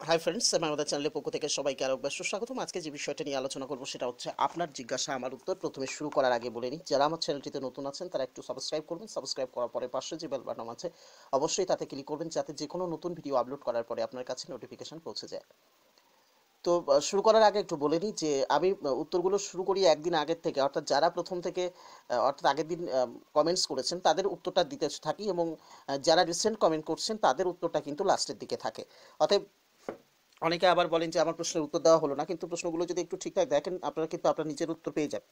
Hi friends, আমি আমাদের চ্যানেলের পক্ষ থেকে সবাইকে আরও বেশ স্বাগতম। আজকে যে বিষয়টা নিয়ে আলোচনা করবো সেটা হচ্ছে আপনার জিজ্ঞাসা আমার উত্তর। প্রথমে শুরু করার আগে বলে নিই, যারা আমার চ্যানেলটিতে নতুন আছেন তারা একটু সাবস্ক্রাইব করবেন। সাবস্ক্রাইব করার পরে পাশে যে বেল বাটন আছে অবশ্যই তাতে ক্লিক করবেন, যাতে যে কোনো নতুন ভিডিও আপলোড করার পরে আপনার কাছে নোটিফিকেশন পৌঁছে যায়। তো শুরু করার আগে একটু বলে নিই যে আমি উত্তরগুলো শুরু করি একদিন আগের থেকে, অর্থাৎ যারা প্রথম থেকে অর্থাৎ আগের দিন কমেন্টস করেছেন তাদের উত্তরটা দিতে থাকি, এবং যারা রিসেন্ট কমেন্ট করছেন তাদের উত্তরটা কিন্তু লাস্টের দিকে থাকে। অতএব অনেকে আবার বলেন যে আমার প্রশ্নের উত্তর দেওয়া হলো না, কিন্তু প্রশ্নগুলো যদি একটু ঠিকঠাক দেখেন আপনারা কিন্তু আপনার নিজের উত্তর পেয়ে যাবেন।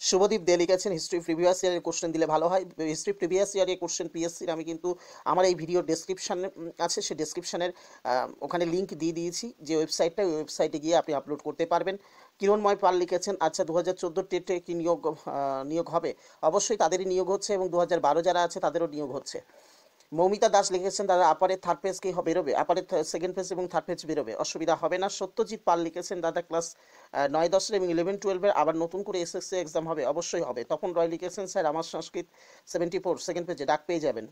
শুভদীপ দে লিখেছেন হিস্ট্রি প্রিভিয়াস ইয়ারের কোশ্চেন দিলে ভালো হয়। হিস্ট্রি প্রিভিয়াস ইয়ারের কোশ্চেন পিএসসির আমি কিন্তু আমার এই ভিডিও ডেসক্রিপশান আছে, সেই ডেসক্রিপশানের ওখানে লিঙ্ক দিয়ে দিয়েছি, যে ওয়েবসাইটটা ওই ওয়েবসাইটে গিয়ে আপনি আপলোড করতে পারবেন। কিরণময় পাল লিখেছেন আচ্ছা 2014 টেটে কি নিয়োগ হবে? অবশ্যই তাদেরই নিয়োগ হচ্ছে, এবং 2012 যারা আছে তাদেরও নিয়োগ হচ্ছে। মৌমিতা দাস লিখেছেন দাদা আপারের থার্ড পেজ কি বেরোবে? আপারের সেকেন্ড পেজ এবং থার্ড পেজ বেরোবে, অসুবিধা হবে না। সত্যজিৎ পাল লিখেছেন দাদা ক্লাস 9-10 এবং 11-12 আবার নতুন করে এসএসসি এক্সাম হবে? অবশ্যই হবে। তখন রয় লিখেছেন স্যার আমার সংস্কৃত 74 সেকেন্ড পেজে ডাক পেয়ে যাবেন।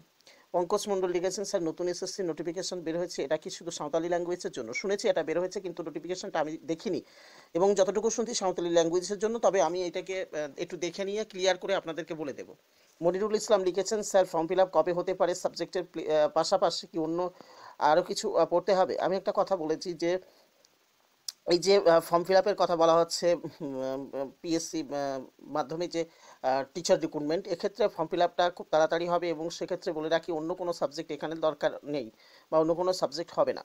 পঙ্কজ মণ্ডল লিখেছেন স্যার নতুন এসএসসি নোটিফিকেশন বের হয়েছে, এটা কি শুধু সাঁওতালি ল্যাঙ্গুয়েজের জন্য? শুনেছি এটা বের হয়েছে, কিন্তু নোটিফিকেশনটা আমি দেখিনি, এবং যতটুকু শুনছি সাঁওতালি ল্যাঙ্গুয়েজের জন্য। তবে আমি এটাকে একটু দেখে নিয়ে ক্লিয়ার করে আপনাদেরকে বলে দেবো। মনিরুল ইসলাম লিখেছেন স্যার ফর্ম ফিল আপ কবে হতে পারে? সাবজেক্টের পাশাপাশি কি অন্য আরও কিছু পড়তে হবে? আমি একটা কথা বলেছি যে এই যে ফর্ম ফিল আপের কথা বলা হচ্ছে পিএসসি মাধ্যমে যে টিচার রিক্রুটমেন্ট, এক্ষেত্রে ফর্ম ফিল আপটা খুব তাড়াতাড়ি হবে, এবং সেক্ষেত্রে বলে রাখি অন্য কোনো সাবজেক্ট এখানে দরকার নেই, বা অন্য কোনো সাবজেক্ট হবে না,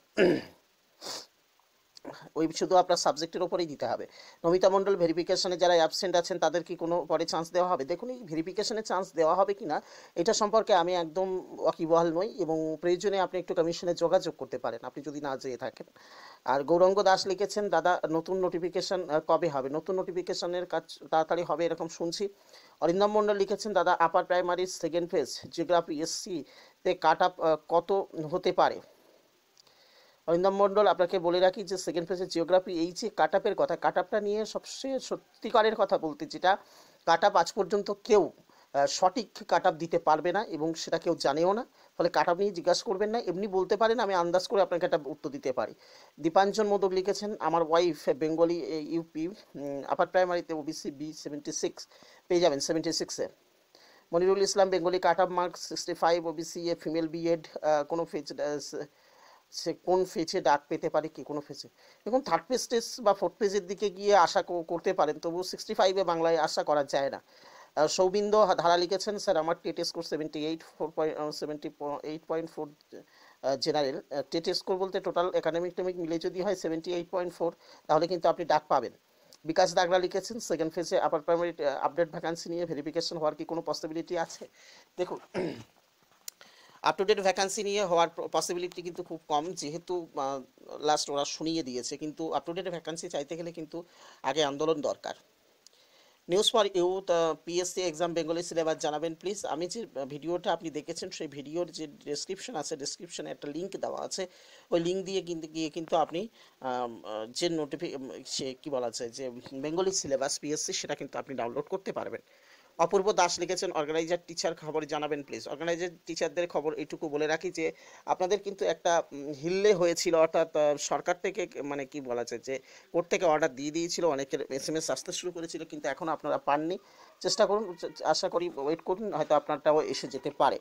ওই শুধু আপনার সাবজেক্টের ওপরেই দিতে হবে। নমিতা মণ্ডল ভেরিফিকেশনে যারা অ্যাবসেন্ট আছেন তাদের কি কোনো পরে চান্স দেওয়া হবে? দেখুন, এই ভেরিফিকেশনে চান্স দেওয়া হবে কি না এটা সম্পর্কে আমি একদম ওয়াকিবহাল নই, এবং প্রয়োজনে আপনি একটু কমিশনে যোগাযোগ করতে পারেন আপনি যদি না যেয়ে থাকেন। আর গৌরাঙ্গ দাস লিখেছেন দাদা নতুন নোটিফিকেশন কবে হবে? নতুন নোটিফিকেশনের কাজ তাড়াতাড়ি হবে এরকম শুনছি। অরিন্দম মণ্ডল লিখেছেন দাদা upper primary second phase geography এসসিতে কাট আপ কত হতে পারে? অরিন্দম মণ্ডল আপনাকে বলে রাখি যে সেকেন্ড ফেজের জিওগ্রাফি, এই যে কাট আপের কথা, কাট আপটা নিয়ে সবচেয়ে সত্যিকারের কথা বলতে, যেটা কাট আপ আজ পর্যন্ত কেউ সঠিক কাট আপ দিতে পারবে না, এবং সেটা কেউ জানেও না। ফলে কাট আপ নিয়ে জিজ্ঞাসা করবেন না, এমনি বলতে পারেন, আমি আন্দাজ করে আপনাকে একটা উত্তর দিতে পারি। দীপাঞ্জন মোদক লিখেছেন আমার ওয়াইফ বেঙ্গলি ইউপি, আপার প্রাইমারিতে ওবিসি B76 পেয়ে যাবেন 76-এ। Monirul Islam Bengali cut off mark 65, OBC A female BEd কোনো ফেজ সে কোন ফেজে ডাক পেতে পারে, কি কোনো ফেজে? দেখুন, থার্ড পেজ টেস্ট বা ফোর্থ পেজের দিকে গিয়ে আশা করতে পারেন, তবু 65-এ বাংলায় আশা করা যায় না। সৌবিন্দ ধারা লিখেছেন স্যার আমার TET score 78.4 general. TET score বলতে টোটাল একাডেমিক টেমিক মিলে যদি হয় 78.4, তাহলে কিন্তু আপনি ডাক পাবেন। বিকাশ দাগরা লিখেছেন সেকেন্ড ফেজে আপার প্রাইমারি আপডেট ভ্যাকান্সি নিয়ে ভেরিফিকেশন হওয়ার কি কোনো পসিবিলিটি আছে? দেখুন, আপ টু ডেট ভ্যাকান্সি নিয়ে হওয়ার পসিবিলিটি কিন্তু খুব কম, যেহেতু লাস্ট ওরা শুনিয়ে দিয়েছে, কিন্তু আপ টু ডেট ভ্যাকান্সি চাইতে গেলে কিন্তু আগে আন্দোলন দরকার। News for youth PSC exam Bengali syllabus জানাবেন প্লিজ। আমি যে ভিডিওটা আপনি দেখেছেন সেই ভিডিওর যে ডেসক্রিপশন আছে, ডেসক্রিপশনে একটা লিঙ্ক দেওয়া আছে, ওই লিঙ্ক দিয়ে কিন্তু আপনি যে সে কী বলা যায় যে বেঙ্গলি সিলেবাস পিএসসি, সেটা কিন্তু আপনি ডাউনলোড করতে পারবেন। অপূর্ব দাস লিখেছেন অর্গানাইজার টিচার খবর জানাবেন প্লিজ। অর্গানাইজার টিচারদের খবর এইটুকু বলে রাখি যে আপনাদের কিন্তু একটা হিল্লে হয়েছিল, অর্থাৎ সরকার থেকে মানে কি বলা যায় যে কোর্ট থেকে অর্ডার দিয়ে দিয়েছিল, অনেকের এসএমএস আসতে শুরু করেছিল, কিন্তু এখনও আপনারা পাননি। চেষ্টা করুন, আশা করি ওয়েট করুন, হয়তো আপনারটাও এসে যেতে পারে।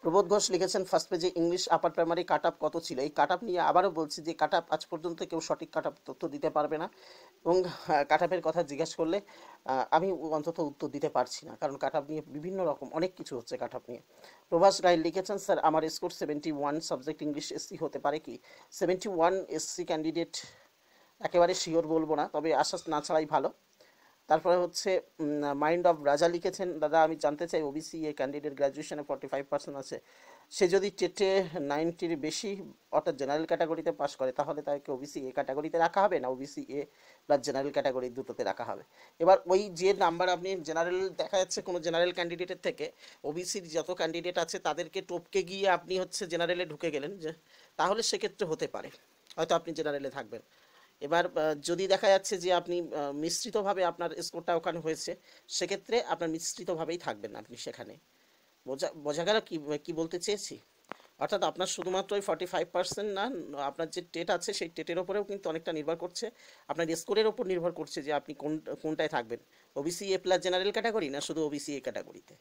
প্রবোধ ঘোষ লিখেছেন ফার্স্ট পেজে ইংলিশ আপার প্রাইমারি কাট আপ কত ছিল? এই কাট আপ নিয়ে আবারও বলছি যে কাট আপ আজ পর্যন্ত কেউ সঠিক কাট আপ তথ্য দিতে পারবে না, এবং কাট আপের কথা জিজ্ঞাসা করলে আমি অন্তত উত্তর দিতে পারছি না, কারণ কাট আপ নিয়ে বিভিন্ন রকম অনেক কিছু হচ্ছে কাট আপ নিয়ে। প্রভাস রায় লিখেছেন স্যার আমার স্কোর 71 সাবজেক্ট ইংলিশ এসসি হতে পারে কি? 71 এসসি ক্যান্ডিডেট একেবারে শিওর বলবো না, তবে আশ্বাস না ছাড়াই ভালো। তারপরে হচ্ছে মাইন্ড অফ রাজা লিখেছেন দাদা আমি জানতে চাই ওবিসি এ ক্যান্ডিডেট গ্র্যাজুয়েশনে 45% আছে, সে যদি টেটে 90-র বেশি অর্থাৎ জেনারেল ক্যাটাগরিতে পাস করে, তাহলে তাকে ওবিসি এ ক্যাটাগরিতে রাখা হবে না OBC A plus general category দুটোতে রাখা হবে? এবার ওই যে নাম্বার আপনি জেনারেল দেখা যাচ্ছে কোনো জেনারেল ক্যান্ডিডেটের থেকে ওবিসির যত ক্যান্ডিডেট আছে তাদেরকে টপকে গিয়ে আপনি হচ্ছে জেনারেলে ঢুকে গেলেন, যে তাহলে সেক্ষেত্রে হতে পারে হয়তো আপনি জেনারেলে থাকবেন। এবার যদি দেখা যাচ্ছে যে আপনি মিশ্রিতভাবে আপনার স্কোরটা ওখানে হয়েছে, সেক্ষেত্রে আপনার মিশ্রিতভাবেই থাকবেন আপনি সেখানে। বোঝা বোঝা গেল কি কি বলতে চেয়েছি? অর্থাৎ আপনার শুধুমাত্র ওই 45% না, আপনার যে টেট আছে সেই টেটের ওপরেও কিন্তু অনেকটা নির্ভর করছে, আপনার স্কোরের ওপর নির্ভর করছে যে আপনি কোনটায় থাকবেন, OBC A plus general category না শুধু ওবিসি এ ক্যাটাগরিতে।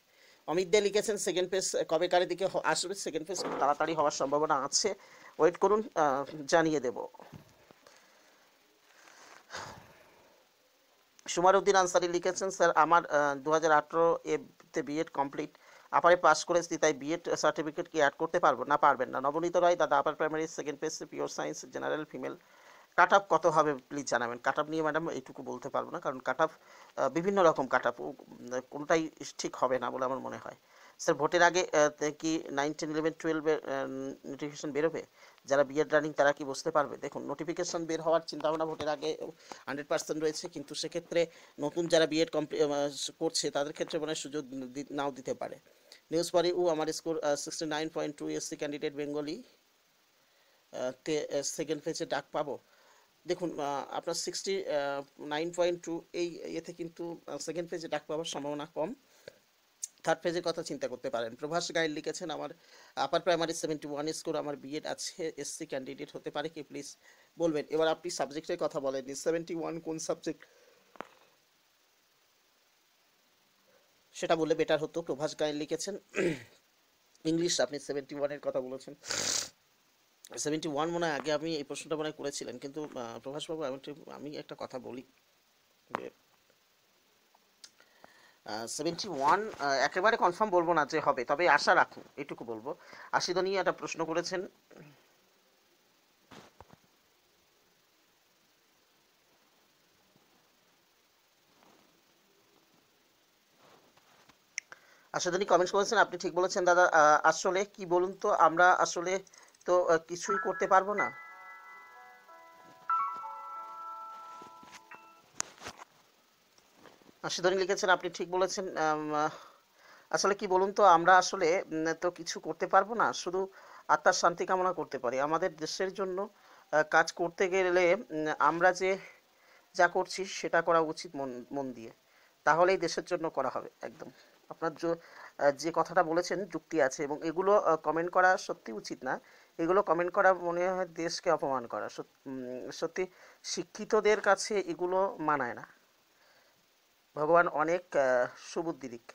অমিত দে লিখেছেন সেকেন্ড পেজ কবে কারের দিকে আসবে, সেকেন্ড পেজ খুব তাড়াতাড়ি হওয়ার সম্ভাবনা আছে, ওয়েট করুন, জানিয়ে দেব। সুমারউদ্দিন আনসারি লিখেছেন স্যার আমার 2018 তে বিএড কমপ্লিট, আপারে পাস করেছি, তাই বিএড সার্টিফিকেট কি অ্যাড করতে পারবো না? পারবেন না। নবনীত রায় দাদা upper primary second phase pure science general female, cut off কত হবে প্লিজ জানাবেন। কাট আপ নিয়ে ম্যাডাম এইটুকু বলতে পারবো না, কারণ কাট আপ বিভিন্ন রকম কাট আপ, কোনটাই ঠিক হবে না বলে আমার মনে হয়। স্যার ভোটের আগে কি 9, 10, 11, 12 নোটিফিকেশন বেরোবে? যারা বিএড রানিং তারা কি বুঝতে পারবে? দেখুন, নোটিফিকেশন বের হওয়ার চিন্তাভাবনা ভোটের আগে 100% রয়েছে, কিন্তু সেক্ষেত্রে নতুন যারা বিএড করছে তাদের ক্ষেত্রে মনে হয় সুযোগ নাও দিতে পারে। নিউজ পরে আমার স্কোর 69.2, এসসি ক্যান্ডিডেট বেঙ্গলি তে সেকেন্ড ফেজে ডাক পাবো। দেখুন, আপনার 69.2 এই ইয়েতে কিন্তু সেকেন্ড ফেজে ডাক পাওয়ার সম্ভাবনা কম, থার্ড ফেজের কথা চিন্তা করতে পারেন। প্রভাস গাইড লিখেছেন আমার আপার প্রাইমারি 71 স্কোর, আমার বিএড আছে, এসসি ক্যান্ডিডেট হতে পারে কি প্লিজ বলবেন। এবার আপনি সাবজেক্টের কথা বলেননি, 71 কোন সাবজেক্ট সেটা বললে বেটার হতো। প্রভাস গাইড লিখেছেন ইংলিশ, আপনি 71-এর কথা বলেছেন। 71 মনে হয় আগে আমি এই প্রশ্নটা মনে হয় করেছিলেন, কিন্তু প্রভাসবাবু আমি একটা কথা বলি যে 71 একেবারে কনফার্ম বলবো না যে হবে, তবে আশা রাখুন, এটুকু বলবো। আশিদনী একটা প্রশ্ন করেছেন, আশিদনী কমেন্টস করেছেন, আপনি ঠিক বলেছেন দাদা, আসলে কি বলুন তো, আমরা আসলে তো কিছুই করতে পারবো না। আশিদনী লিখেছেন আপনি ঠিক বলেছেন, আসলে কি বলুন তো, আমরা আসলে তো কিছু করতে পারবো না, শুধু আত্মার শান্তি কামনা করতে পারি। আমাদের দেশের জন্য কাজ করতে গেলে আমরা যা করছি সেটা করা উচিত মন মন দিয়ে, তাহলেই দেশের জন্য করা হবে একদম। আপনার যে কথাটা বলেছেন যুক্তি আছে, এবং এগুলো কমেন্ট করা সত্যি উচিত না, এগুলো কমেন্ট করা মনে হয় দেশকে অপমান করা। সত্যি শিক্ষিতদের কাছে এগুলো মানায় না। ভগবান অনেক সুবুদ্ধি দিক।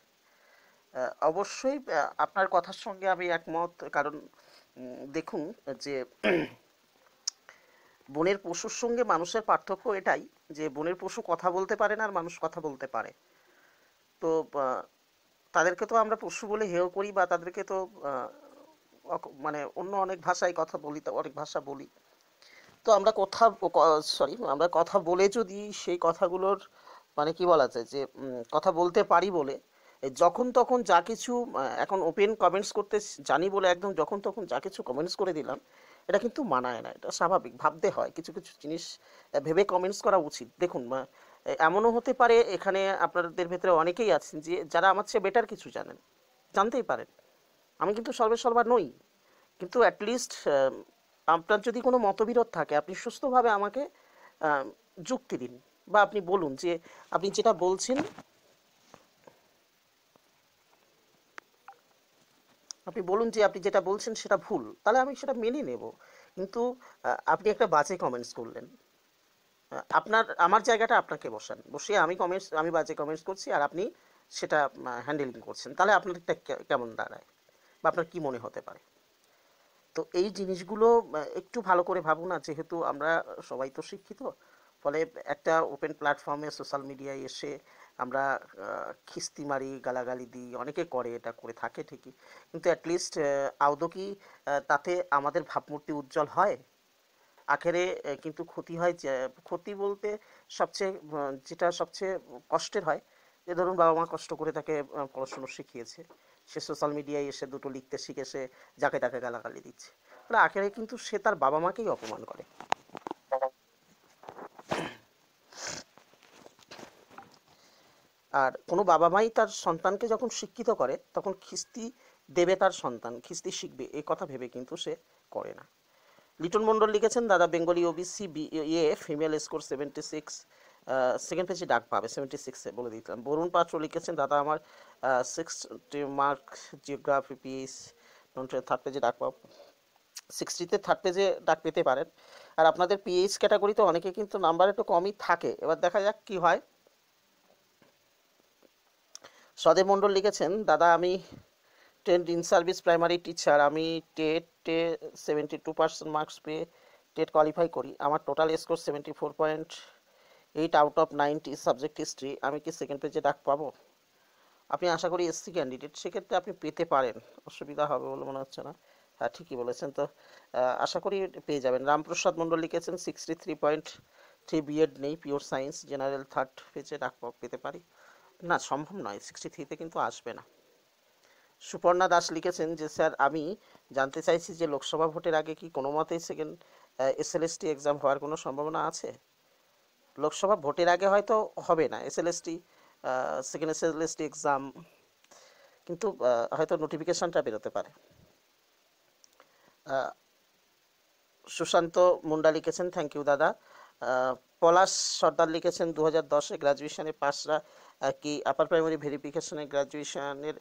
অবশ্যই আপনার কথার সঙ্গে আমি একমত, কারণ দেখুন যে বনের পশুর সঙ্গে মানুষের পার্থক্য এটাই যে বনের পশু কথা বলতে পারে না আর মানুষ কথা বলতে পারে। তো তাদেরকে তো আমরা পশু বলে হেয় করি, বা তাদেরকে তো মানে অন্য অনেক ভাষায় কথা বলি, অনেক ভাষা বলি। তো আমরা আমরা কথা বলে যদি সেই কথাগুলোর মানে কি বলা যায় যে কথা বলতে পারি বলে যখন তখন যা কিছু এখন ওপেন কমেন্টস করতে জানি বলে একদম যখন তখন যা কিছু কমেন্টস করে দিলাম, এটা কিন্তু মানায় না। এটা স্বাভাবিক, ভাবতে হয়, কিছু কিছু জিনিস ভেবে কমেন্টস করা উচিত। দেখুন, এমনও হতে পারে এখানে আপনাদের ভেতরে অনেকেই আছেন যে যারা আমার চেয়ে বেটার কিছু জানতেই পারেন। আমি কিন্তু সর্বেসর্বা নই, কিন্তু অ্যাটলিস্ট আপনার যদি কোনো মতবিরোধ থাকে আপনি সুস্থভাবে আমাকে যুক্তি দিন, বা আপনি বলুন যে আপনি যেটা বলছেন, আপনি বলুন যে আপনি যেটা বলছেন সেটা ভুল, তাহলে আমি সেটা মেনে নেব। কিন্তু আপনি একটা বাজে কমেন্টস করলেন, আমার জায়গাটা আপনাকে বসিয়ে আমি বাজে কমেন্টস করছি আর আপনি সেটা হ্যান্ডেলিং করছেন, তাহলে আপনারটা কেমন দাঁড়ায়, বা আপনার কি মনে হতে পারে? তো এই জিনিসগুলো একটু ভালো করে ভাবুন না, যেহেতু আমরা সবাই তো শিক্ষিত, ফলে একটা ওপেন প্ল্যাটফর্মে সোশ্যাল মিডিয়ায় এসে আমরা খিস্তি মারি, গালাগালি দিই, অনেকে করে, এটা করে থাকে ঠিকই, কিন্তু অ্যাটলিস্ট আদৌ কি তাতে আমাদের ভাবমূর্তি উজ্জ্বল হয়? আখেরে কিন্তু ক্ষতি হয়, ক্ষতি বলতে যেটা সবচেয়ে কষ্টের হয়, যে ধরুন বাবা মা কষ্ট করে তাকে পড়াশুনো শিখিয়েছে, সে সোশ্যাল মিডিয়ায় এসে দুটো লিখতে শিখে সে যাকে তাকে গালাগালি দিচ্ছে, তাহলে আখেরে কিন্তু সে তার বাবা মাকেই অপমান করে। আর কোনো বাবা মাই তার সন্তানকে যখন শিক্ষিত করে তখন খিস্তি দেবে, তার সন্তান খিস্তি শিখবে এই কথা ভেবে কিন্তু সে করে না। লিটন মন্ডল লিখেছেন দাদা Bengali OBC female score 76, second পেজে ডাক পাবে 76-এ বলে দিতাম। বরুণ পাত্র লিখেছেন দাদা আমার 60 মার্ক জিওগ্রাফি পিএইচ থার্ড পেজে ডাক পাবো। 60তে থার্ড পেজে ডাক পেতে পারেন। আর আপনাদের পিএইচ ক্যাটাগরিতে অনেকে কিন্তু নাম্বার একটু কমই থাকে, এবার দেখা যাক কি হয়। সদেব মণ্ডল লিখেছেন, দাদা আমি tent in service primary teacher, আমি টেটে 72% মার্কস পেয়ে টেট কোয়ালিফাই করি, আমার total score 74.8 out of 90, subject history, আমি কি সেকেন্ড পেজে ডাক পাবো? আপনি আশা করি এসসি ক্যান্ডিডেট, সেক্ষেত্রে আপনি পেতে পারেন, অসুবিধা হবে বলে মনে হচ্ছে না। হ্যাঁ ঠিকই বলেছেন, তো আশা করি পেয়ে যাবেন। রামপ্রসাদ মণ্ডল লিখেছেন 63.3 বিএড নেই, পিওর সায়েন্স, জেনারেল থার্ড পেজে ডাক পেতে পারি? না, সম্ভব নয়, 63তে কিন্তু আসবে না। সুপর্ণা দাস লিখেছেন যে স্যার আমি জানতে চাইছি যে লোকসভা ভোটের আগে কি কোনো মতেই সেকেন্ড এসএলএসটি এক্সাম হওয়ার কোনো সম্ভাবনা আছে? লোকসভা ভোটের আগে হয়তো হবে না এসএলএসটি, সেকেন্ড এসএলএসটি এক্সাম, কিন্তু হয়তো নোটিফিকেশনটা বেরোতে পারে। সুশান্ত মুন্ডা লিখেছেন, থ্যাংক ইউ দাদা। পলাশ সর্দার লিখেছেন 2010-এ গ্র্যাজুয়েশনে পাসরা কি আপার প্রাইমারি ভেরিফিকেশনে গ্র্যাজুয়েশনের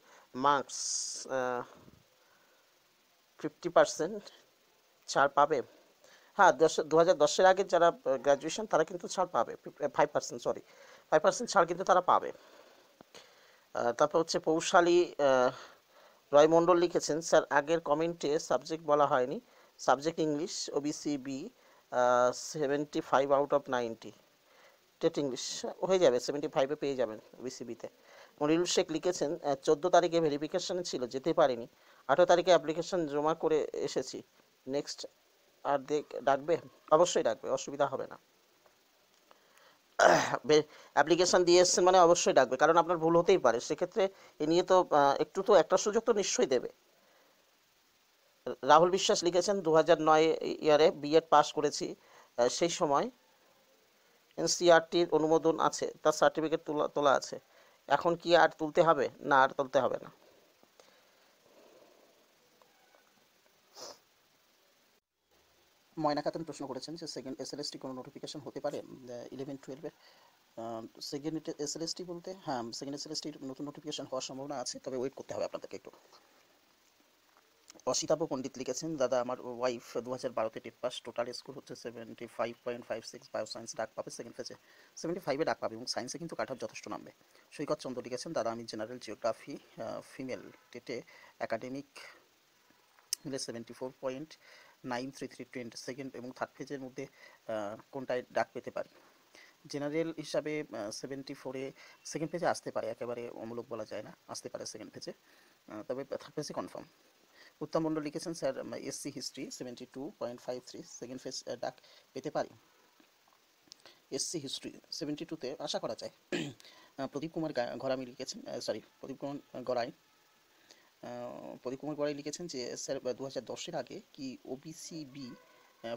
মার্কস 50% ছাড় পাবে? হ্যাঁ, 2010-এর আগে যারা গ্র্যাজুয়েশন তারা কিন্তু ছাড় পাবে, 5%, সরি 5% ছাড় কিন্তু তারা পাবে। তারপর হচ্ছে পৌশালী রয় মণ্ডল লিখেছেন, স্যার আগের কমেন্টে সাবজেক্ট বলা হয়নি, subject English, OBC B, 75 out of 90, TET English হয়ে যাবে, 75-এ পেয়ে যাবেন ওবিসিবিতে। মনিরুল শেখ লিখেছেন 14 তারিখে ভেরিফিকেশানে ছিল, যেতে পারিনি, 18 তারিখে অ্যাপ্লিকেশন জমা করে এসেছি, নেক্সট আর ডাকবে? অবশ্যই ডাকবে, অসুবিধা হবে না। অ্যাপ্লিকেশন দিয়ে এসছেন মানে অবশ্যই ডাকবে, কারণ আপনার ভুল হতেই পারে, সেক্ষেত্রে এ নিয়ে তো একটু তো একটা সুযোগ তো নিশ্চয়ই দেবে। রাহুল বিশ্বাস লিখেছেন 2009 ইয়ারে বিএড পাস করেছি, সেই সময় এনসিআরটির অনুমোদন আছে, তার সার্টিফিকেট তোলা আছে, এখন কি আর তুলতে হবে? না, আর তুলতে হবে না। ময়না খাতুন প্রশ্ন করেছেন যে সেকেন্ড এসএলএসটি কোনো নোটিফিকেশন হতে পারে 11-12-এর? সেকেন্ড এসএলএসটি বলতে হ্যাঁ, সেকেন্ড এসএলএসটির নতুন নোটিফিকেশন হওয়ার সম্ভাবনা আছে, তবে ওয়েট করতে হবে আপনাদেরকে একটু। অসিতাভ পণ্ডিত লিখেছেন, দাদা আমার ওয়াইফ 2012-তে টেট পাস, টোটাল স্কোর হচ্ছে 75.56, বায়োসায়েন্স ডাক পাবে সেকেন্ড ফেজে, 75-এ ডাক পাবে এবং সায়েন্সে কিন্তু কাট অফ যথেষ্ট নামবে। সৈকত চন্দ্র লিখেছেন, দাদা আমি জেনারেল জিওগ্রাফি ফিমেল টেটে একাডেমিক মিলে 74.933 সেকেন্ড এবং থার্ড ফেজের মধ্যে কোনটায় ডাক পেতে পারি? জেনারেল হিসাবে 74-এ সেকেন্ড পেজে আসতে পারে, একেবারে অমূলক বলা যায় না, আসতে পারে সেকেন্ড পেজে, তবে থার্ড পেজে কনফার্ম। উত্তম মণ্ডল লিখেছেন, sir SC history 72.53 second phase ডাক পেতে পারি? এসসি হিস্ট্রি 72-তে আশা করা যায়। প্রদীপ কুমার গড়াই লিখেছেন, প্রদীপ কুমার গড়াই লিখেছেন যে স্যার 2010-এর আগে কি ওবিসি বি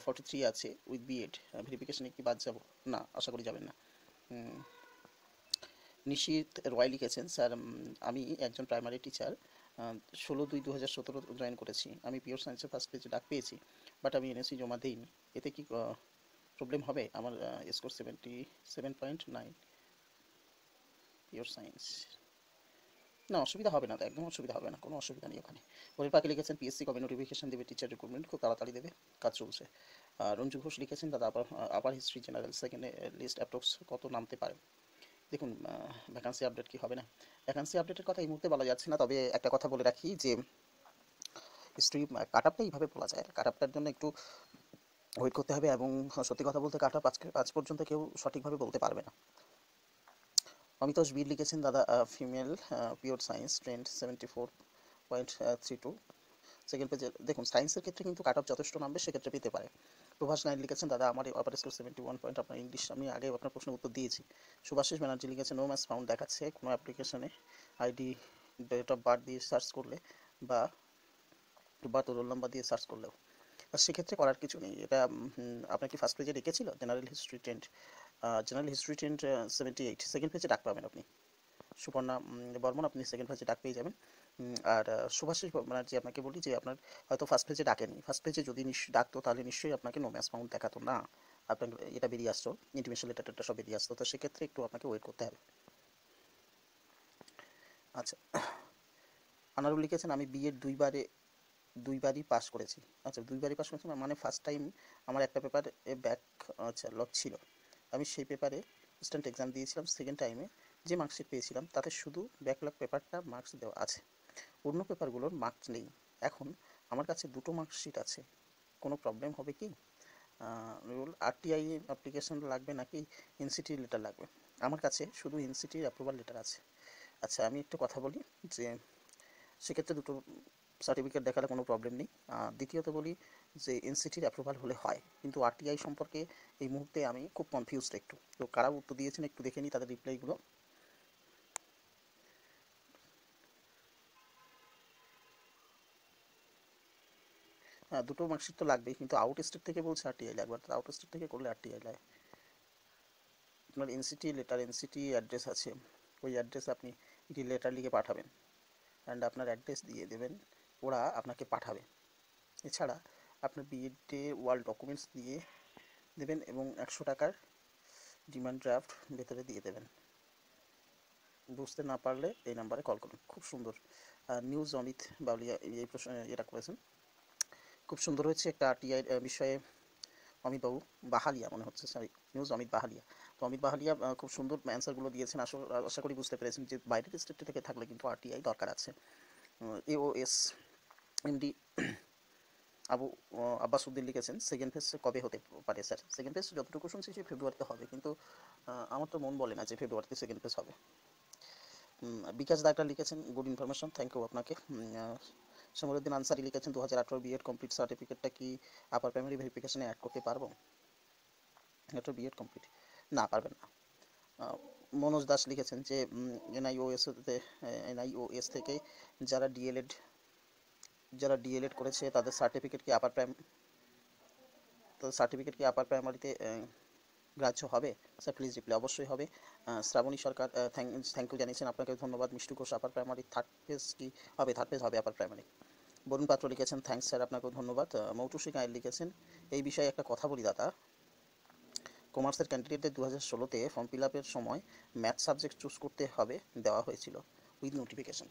43 আছে উইথ বিএড ভেরিফিকেশনে কি বাদ যাব? না, আশা করি যাবেন না। নিশীত রয় লিখেছেন, স্যার আমি একজন প্রাইমারি টিচার, 16/2/2017 জয়েন করেছি, আমি পিওর সায়েন্সে ফার্স্ট পেজে ডাক পেয়েছি, বাট আমি এনএসসি জমা দিইনি, এতে কি প্রবলেম হবে? আমার স্কোর 77.9 পিওর সায়েন্স। না, অসুবিধা হবে না, তো একদম অসুবিধা হবে না, কোনো অসুবিধা নেই ওখানে। পরের পাখি লিখেছেন, পিএসসি কবে নোটিফিকেশন দেবে টিচার রিক্রুটমেন্ট? খুব তাড়াতাড়ি দেবে, কাজ চলছে। রঞ্জু ঘোষ লিখেছেন, দাদা আপার হিস্ট্রি জেনারেল সেকেন্ডে লিস্ট অ্যাপ্রক্স কত নামতে পারে? দেখুন, ভ্যাকান্সি আপডেট কি হবে না, ভ্যাকান্সি আপডেটের কথা এই মুহূর্তে বলা যাচ্ছে না, তবে একটা কথা বলে রাখি যে হিস্ট্রি কাট আপটা এইভাবে বলা যায়, কাট আপটার জন্য একটু ওয়েট করতে হবে, এবং সত্যি কথা বলতে কাট আপ আজ পর্যন্ত কেউ সঠিকভাবে বলতে পারবে না। অমিতোষ বীর লিখেছেন, দাদা female pure science trend 74.32 second পেজে, দেখুন সায়েন্সের ক্ষেত্রে কিন্তু কাট অফ যথেষ্ট নামবে, সেক্ষেত্রে পেতে পারে। প্রভাস নাইন লিখেছেন, দাদা আমার আপার স্কোর 71 পয়েন্ট, আপনার ইংলিশ আমি আগে আপনার প্রশ্নের উত্তর দিয়েছি। সুভাষিস ব্যানার্জি লিখেছেন, নো ম্যাচ ফাউন্ড দেখাচ্ছে, কোনো অ্যাপ্লিকেশনে আইডি ডেট অফ বার্থ দিয়ে সার্চ করলে বা রোল নাম্বার দিয়ে সার্চ করলেও, সেক্ষেত্রে করার কিছু নেই। এটা আপনার কি ফার্স্ট পেজে রেখেছিল general history trend? General history trend 78 second পেজে ডাক পাবেন আপনি। সুপর্ণা বর্মন, আপনি সেকেন্ড পেজে ডাক পেয়ে যাবেন। আর সুভাষিস ব্যানার্জি আপনাকে বলি যে আপনার হয়তো ফার্স্ট পেজে ডাকেনি, ফার্স্ট পেজে যদি ডাকতো তাহলে নিশ্চয়ই আপনাকে নো ম্যাচ ফাউন্ড দেখাতো না, আপনার এটা বেরিয়ে আসতো, ইন্টিমেশন লেটারটা সব বেরিয়ে আসতো, তো সেক্ষেত্রে একটু আপনাকে ওয়েট করতে হবে। আচ্ছা, আনারুল লিখেছেন, আমি বিএড 2 বারে 2বারই পাস করেছি। আচ্ছা 2বারই পাস করেছি মানে ফার্স্ট টাইম আমার একটা পেপারে ব্যাক আচ্ছা লক ছিল, আমি সেই পেপারে স্ট্যান্ড এক্সাম দিয়েছিলাম। সেকেন্ড টাইমে যে মার্কশিট পেয়েছিলাম তাতে শুধু ব্যাকলগ পেপারটা মার্কস দেওয়া আছে, অন্য পেপারগুলোর মার্কস নেই। এখন আমার কাছে দুটো মার্কশিট আছে, কোনো প্রবলেম হবে কি? রুল আরটিআই অ্যাপ্লিকেশন লাগবে নাকি এনসিটির লেটার লাগবে? আমার কাছে শুধু এনসিটির অ্যাপ্রুভাল লেটার আছে। আচ্ছা আমি একটু কথা বলি যে সেক্ষেত্রে দুটো সার্টিফিকেট দেখালে কোনো প্রবলেম নেই। দ্বিতীয়ত বলি যে এনসিটির অ্যাপ্রুভাল হলে হয়, কিন্তু আরটিআই সম্পর্কে এই মুহূর্তে আমি খুব কনফিউজড একটু। তো কারা উত্তর দিয়েছেন একটু দেখে নিই তাদের রিপ্লাইগুলো। হ্যাঁ দুটো মার্কশিট তো লাগবেই, কিন্তু আউট স্টেট থেকে বলছে আরটিআই লাগবে, আউট স্টেট থেকে করলে আরটিআই লাগে। আপনার এনসিটি লেটার এনসিটি অ্যাড্রেস আছে, ওই অ্যাড্রেসে আপনি একটি লেটার লিখে পাঠাবেন অ্যান্ড আপনার অ্যাড্রেস দিয়ে দেবেন, ওরা আপনাকে পাঠাবে। এছাড়া আপনার বিএডে ওয়াল ডকুমেন্টস দিয়ে দেবেন এবং 100 টাকার ডিমান্ড ড্রাফট ভেতরে দিয়ে দেবেন। বুঝতে না পারলে এই নাম্বারে কল করুন। খুব সুন্দর নিউজ অমিত বাউলিয়া এই প্রশ্ন এটা করেছেন, খুব সুন্দর হয়েছে একটা আরটিআই বিষয়ে। অমিতবাবু বাহালিয়া মনে হচ্ছে, সরি নিউজ অমিত বাহালিয়া। তো অমিত বাহালিয়া খুব সুন্দর অ্যান্সারগুলো দিয়েছেন। আশা করি বুঝতে পেরেছেন যে বাইরের স্টেট থেকে থাকলে কিন্তু আরটিআই দরকার আছে। এওএস এমডি আবু আব্বাসউদ্দিন লিখেছেন সেকেন্ড ফেজ কবে হতে পারে স্যার? সেকেন্ড ফেজ যতটুকু শুনছি সে ফেব্রুয়ারিতে হবে, কিন্তু আমার তো মন বলে না যে ফেব্রুয়ারিতে সেকেন্ড ফেজ হবে। বিকাশ দাগটা লিখেছেন গুড ইনফরমেশন, থ্যাংক ইউ আপনাকে। সমরুদ্দিন আনসারি লিখেছেন 2018 বিএড কমপ্লিট সার্টিফিকেটটা কি আপার প্রাইমারি ভেরিফিকেশনে অ্যাড করতে পারবো? এটা বিএড কমপ্লিট না পারবেন না। মনোজ দাস লিখেছেন যে এনআইওএস থেকে যারা ডিএলএড করেছে তাদের সার্টিফিকেট কি আপার প্রাইমারিতে গ্রাহ্য হবে? Sir please reply. অবশ্যই হবে। শ্রাবণী সরকার থ্যাংক ইউ জানিয়েছেন, আপনাকে ধন্যবাদ। Mishtu Ghosh upper primary third page কি হবে? থার্ড পেজ হবে আপার প্রাইমারি। বরুণ পাত্র লিখেছেন থ্যাংকস স্যার, আপনাকেও ধন্যবাদ। মৌটুসি গায়ের লিখেছেন এই বিষয়ে একটা কথা বলি দাদা, কমার্সের ক্যান্ডিডেটদের 2016-তে ফর্ম ফিল আপের সময় ম্যাথ সাবজেক্ট চুজ করতে হবে দেওয়া হয়েছিল উইথ নোটিফিকেশান।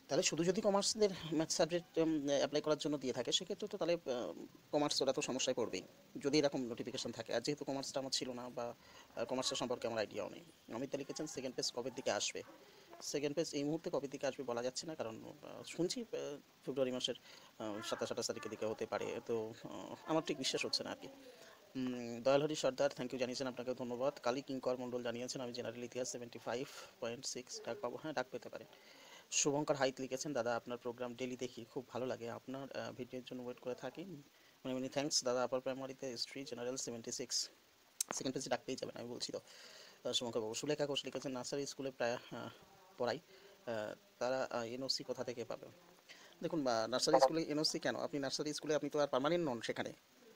তাহলে শুধু যদি কমার্সদের ম্যাথ সাবজেক্ট অ্যাপ্লাই করার জন্য দিয়ে থাকে সেক্ষেত্রে তো তাহলে কমার্স ওরা তো সমস্যায় পড়বেই যদি এরকম নোটিফিকেশান থাকে। আর যেহেতু কমার্সটা আমার ছিল না বা কমার্সের সম্পর্কে আমার আইডিয়াও নেই। অমিতা লিখেছেন সেকেন্ড পেজ কবের দিকে আসবে? সেকেন্ড পেজ এই মুহূর্তে কবের দিকে আসবে বলা যাচ্ছে না, কারণ শুনছি ফেব্রুয়ারি মাসের 27-28 তারিখের দিকে হতে পারে। তো আমার ঠিক বিশ্বাস হচ্ছে না আর কি। দয়ালহরি সর্দার থ্যাংক ইউ জানিয়েছেন, আপনাকে ধন্যবাদ। কালী কিঙ্কর মণ্ডল জানিয়েছেন আমি জেনারেল ইতিহাস 75.6 ডাক পাবো। হ্যাঁ ডাক পেতে পারেন। শুভঙ্কর হাইত লিখেছেন দাদা আপনার প্রোগ্রাম ডেলি দেখি, খুব ভালো লাগে, আপনার ভিডিওর জন্য ওয়েট করে থাকি। মানে মেনি থ্যাঙ্কস দাদা। আপার প্রাইমারিতে হিস্ট্রি জেনারেল 76 সেকেন্ড পেজে ডাক পেয়ে যাবেন, আমি বলছি তো। শুভঙ্কর বাবু। সুলেখা ঘোষ লিখেছেন নার্সারি স্কুলে প্রায় পড়াই, তারা এনওসি কোথা থেকে পাবে? দেখুন নার্সারি স্কুলে এনওসি কেন? আপনি নার্সারি স্কুলে আপনি তো আর পার্মানেন্ট নন সেখানে,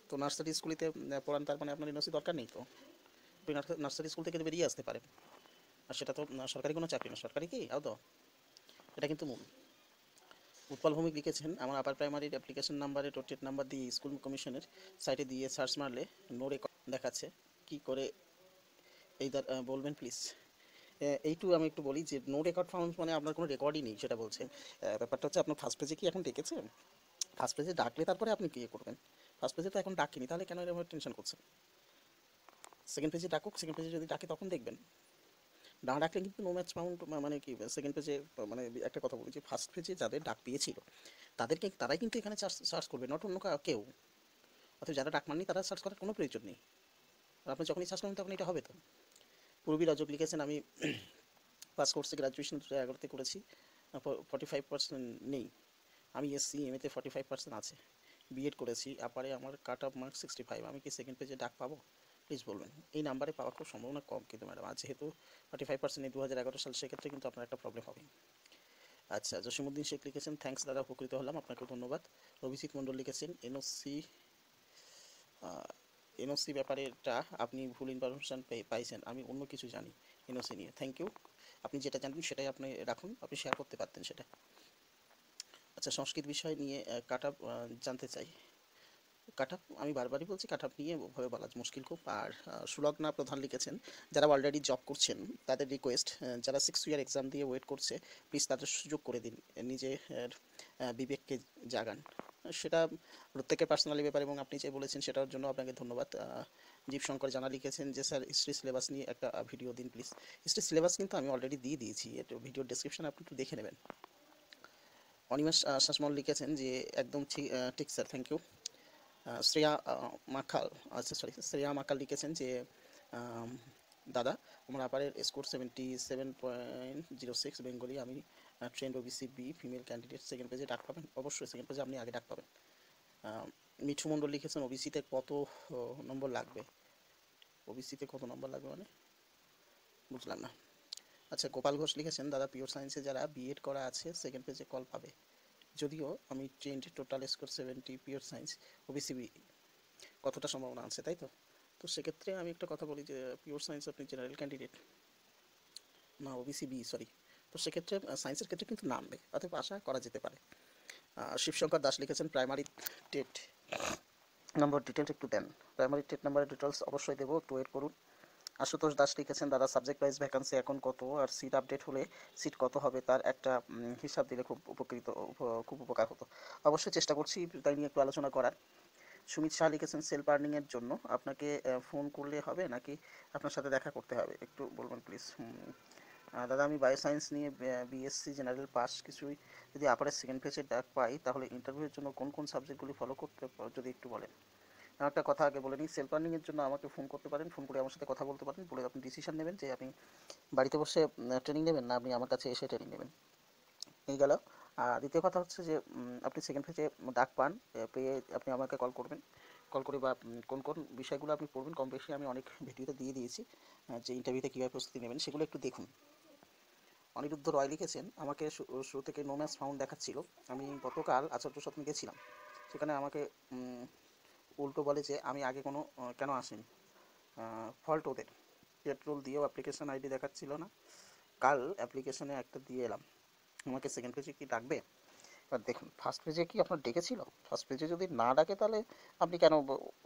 তো নার্সারি স্কুলেতে পড়ান তার মানে আপনার এনওসি দরকার নেই। তো আপনি নার্সারি স্কুল থেকে বেরিয়ে আসতে পারেন। আর সেটা তো সরকারি কোনো চাকরি না, সরকারি কি আদৌ? এটা কিন্তু মূল। উৎপল ভৌমিক লিখেছেন আমার আপার প্রাইমারির অ্যাপ্লিকেশন নাম্বারে টোটেট নাম্বার দিয়ে স্কুল কমিশনের সাইটে দিয়ে সার্চ মারলে নো রেকর্ড দেখাচ্ছে, কি করে এই বলবেন প্লিজ? এইটু আমি একটু বলি যে নো রেকর্ড ফাউন্ড মানে আপনার কোনো রেকর্ডই নেই সেটা বলছে। ব্যাপারটা হচ্ছে আপনার ফার্স্ট পেজে কি এখন ডেকেছে? ফার্স্ট পেজে ডাকলে তারপরে আপনি কি করবেন? ফার্স্ট পেজে তো এখন ডাকিনি, তাহলে কেন এরকম টেনশন করছেন? সেকেন্ড পেজে ডাকুক, সেকেন্ড পেজে যদি ডাকে তখন দেখবেন। না ডাকলে কিন্তু নো ম্যাচ ফাউন্ড মানে কি সেকেন্ড পেজে মানে একটা কথা বলি যে ফার্স্ট পেজে যাদের ডাক পেয়েছিল তারাই কিন্তু এখানে সার্চ করবে, নট অন্য কেউ। অর্থাৎ যারা ডাক মাননি তারা সার্চ করার কোনো প্রয়োজন নেই। আর আপনি যখনই সার্চ করবেন তখন এটা হবে। তো পূর্বী রজক লিখেছেন আমি পাস কোর্সে গ্রাজুয়েশন 2011-তে করেছি, 45% নেই। আমি এসসি এমএতে 45% আছে, বিএড করেছি, আপারে আমার কাট অফ মার্ক 65, আমি কি সেকেন্ড পেজে ডাক পাবো? প্লিজ বলবেন। এই নাম্বারে পাওয়া খুব সম্ভাবনা কম কিন্তু ম্যাডাম, আর যেহেতু 45% নেই 2011 সাল, সেক্ষেত্রে কিন্তু আপনার একটা প্রবলেম হবে। আচ্ছা জসিমুদ্দিন শেখ লিখেছেন থ্যাঙ্কস দাদা, উপকৃত হলাম, আপনাকে ধন্যবাদ। অভিজিৎ মণ্ডল লিখেছেন এনওসি ব্যাপারেটা আপনি ভুল ইনফরমেশান পাইছেন, আমি অন্য কিছু জানি এনওসি নিয়ে। থ্যাংক ইউ, আপনি যেটা জানবেন সেটাই আপনি রাখুন, আপনি শেয়ার করতে পারতেন সেটা। আচ্ছা সংস্কৃত বিষয় নিয়ে কাট অফ জানতে চাই, কাট অফ আমি বারবারই বলছি, কাট অফ নিয়ে ওভাবে বলা মুশকিল খুব। আর সুলগ্না প্রধান লিখেছেন, যারা অলরেডি জব করছেন তাদের রিকোয়েস্ট, যারা 6 ইয়ার এক্সাম দিয়ে ওয়েট করছে প্লিজ তাদের সুযোগ করে দিন, নিজের বিবেককে জাগান। সেটা প্রত্যেকের পার্সোনালি ব্যাপার এবং আপনি যে বলেছেন সেটার জন্য আপনাকে ধন্যবাদ। জীবশঙ্কর জানা লিখেছেন যে স্যার হিস্ট্রি সিলেবাস নিয়ে একটা ভিডিও দিন প্লিজ। হিস্ট্রি সিলেবাস কিন্তু আমি অলরেডি দিয়ে দিয়েছি, এটা ভিডিও ডেসক্রিপশন আপনি একটু দেখে নেবেন। অনিমেষ শাসমল লিখেছেন যে একদম ঠিক sir, thank you. Shreya Makhal, আচ্ছা সরি, শ্রেয়া মাখাল লিখেছেন যে দাদা আমার আপারের স্কোর 77.06 বেঙ্গলি, আমি trained OBC B female candidate, second পেজে ডাক পাবেন? অবশ্যই সেকেন্ড পেজে আপনি আগে ডাক পাবেন। মিঠু মণ্ডল লিখেছেন ওবিসিতে কত নম্বর লাগবে? ওবিসিতে কত নম্বর লাগবে মানে বুঝলাম না। আচ্ছা, গোপাল ঘোষ লিখেছেন দাদা পিওর সায়েন্সে যারা বিএড করা আছে সেকেন্ড পেজে কল পাবে, যদিও আমি trained total score 70 pure science OBC B, কতটা সম্ভাবনা আছে, তাই তো? তো সেক্ষেত্রে আমি একটা কথা বলি যে পিওর সায়েন্স আপনি জেনারেল ক্যান্ডিডেট না, ওবিসি বি সরি, তো সেক্ষেত্রে সায়েন্সের ক্ষেত্রে কিন্তু নামবে, অতএব আশা করা যেতে পারে। শিবশঙ্কর দাস লিখেছেন প্রাইমারি টেট নম্বর ডিটেলস একটু দেন। প্রাইমারি টেট নাম্বারের ডিটেলস অবশ্যই দেবো, একটু ওয়েট করুন। আশুতোষ দাস লিখেছেন দাদা সাবজেক্ট ওয়াইজ ভ্যাকান্সি এখন কত, আর সিট আপডেট হলে সিট কত হবে তার একটা হিসাব দিলে খুব উপকার হতো। অবশ্যই চেষ্টা করছি তাই নিয়ে একটু আলোচনা করার। সুমিত শাহ লিখেছেন সেলফ আর্নিংয়ের জন্য আপনাকে ফোন করলে হবে নাকি আপনার সাথে দেখা করতে হবে, একটু বলবেন প্লিজ। দাদা আমি বায়োসায়েন্স নিয়ে বিএসসি জেনারেল পাস, কিছুই যদি আপারের সেকেন্ড পেজে ডাক পাই তাহলে ইন্টারভিউর জন্য কোন কোন সাবজেক্টগুলি ফলো করতে যদি একটু বলেন। একটা কথা আগে বলে নিই, সেলফ আর্নিংয়ের জন্য আমাকে ফোন করতে পারেন, ফোন করে আমার সাথে কথা বলতে পারেন, বলে আপনি ডিসিশন নেবেন যে আপনি বাড়িতে বসে ট্রেনিং নেবেন না আপনি আমার কাছে এসে ট্রেনিং নেবেন, এই গেল। আর দ্বিতীয় কথা হচ্ছে যে আপনি সেকেন্ড পেজে ডাক পান, পেয়ে আপনি আমাকে কল করবেন, কল করে বা কোন কোন বিষয়গুলো আপনি পড়বেন কম বেশি আমি অনেক ভিডিওতে দিয়ে দিয়েছি, যে ইন্টারভিউতে কীভাবে প্রস্তুতি নেবেন সেগুলো একটু দেখুন। অনিরুদ্ধ রয় লিখেছেন আমাকে শুরু থেকে নো ম্যাচ ফাউন্ড দেখাচ্ছিল, আমি গতকাল আচার্য স্বপ্নে গেছিলাম, সেখানে আমাকে উল্টো বলে যে আমি আগে কোনো কেন আসেনি, ফল্ট ওদের, পেট্রোল দিয়েও অ্যাপ্লিকেশন আইডি দেখাচ্ছিল না, কাল অ্যাপ্লিকেশনে একটা দিয়ে এলাম, আমাকে সেকেন্ড পেজে কি ডাকবে? এবার দেখুন ফার্স্ট পেজে কি আপনার ডেকেছিল? ফার্স্ট পেজে যদি না ডাকে তাহলে আপনি কেন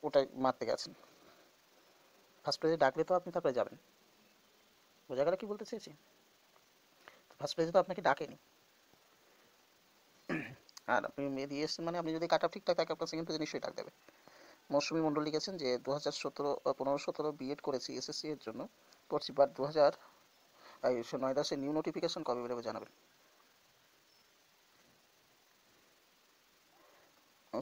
ওটাই মারতে গেছেন? ফার্স্ট পেজে ডাকলে তো আপনি তারপরে যাবেন, বোঝা গেল কি বলতে চেয়েছি? ফার্স্ট পেজে তো আপনাকে ডাকেনি, আর আপনি মেয়ে দিয়ে এসেছেন মানে আপনি যদি কাট অফ ঠিকঠাক থাকে আপনার সেকেন্ড পেজে নিশ্চয়ই ডাক দেবে। মৌসুমী মণ্ডল লিখেছেন যে 2015-17 বিএড করেছি এসএসসি এর জন্য করছি, বাট 2009 নিউ নোটিফিকেশন কবে বেরোবে জানাবেন।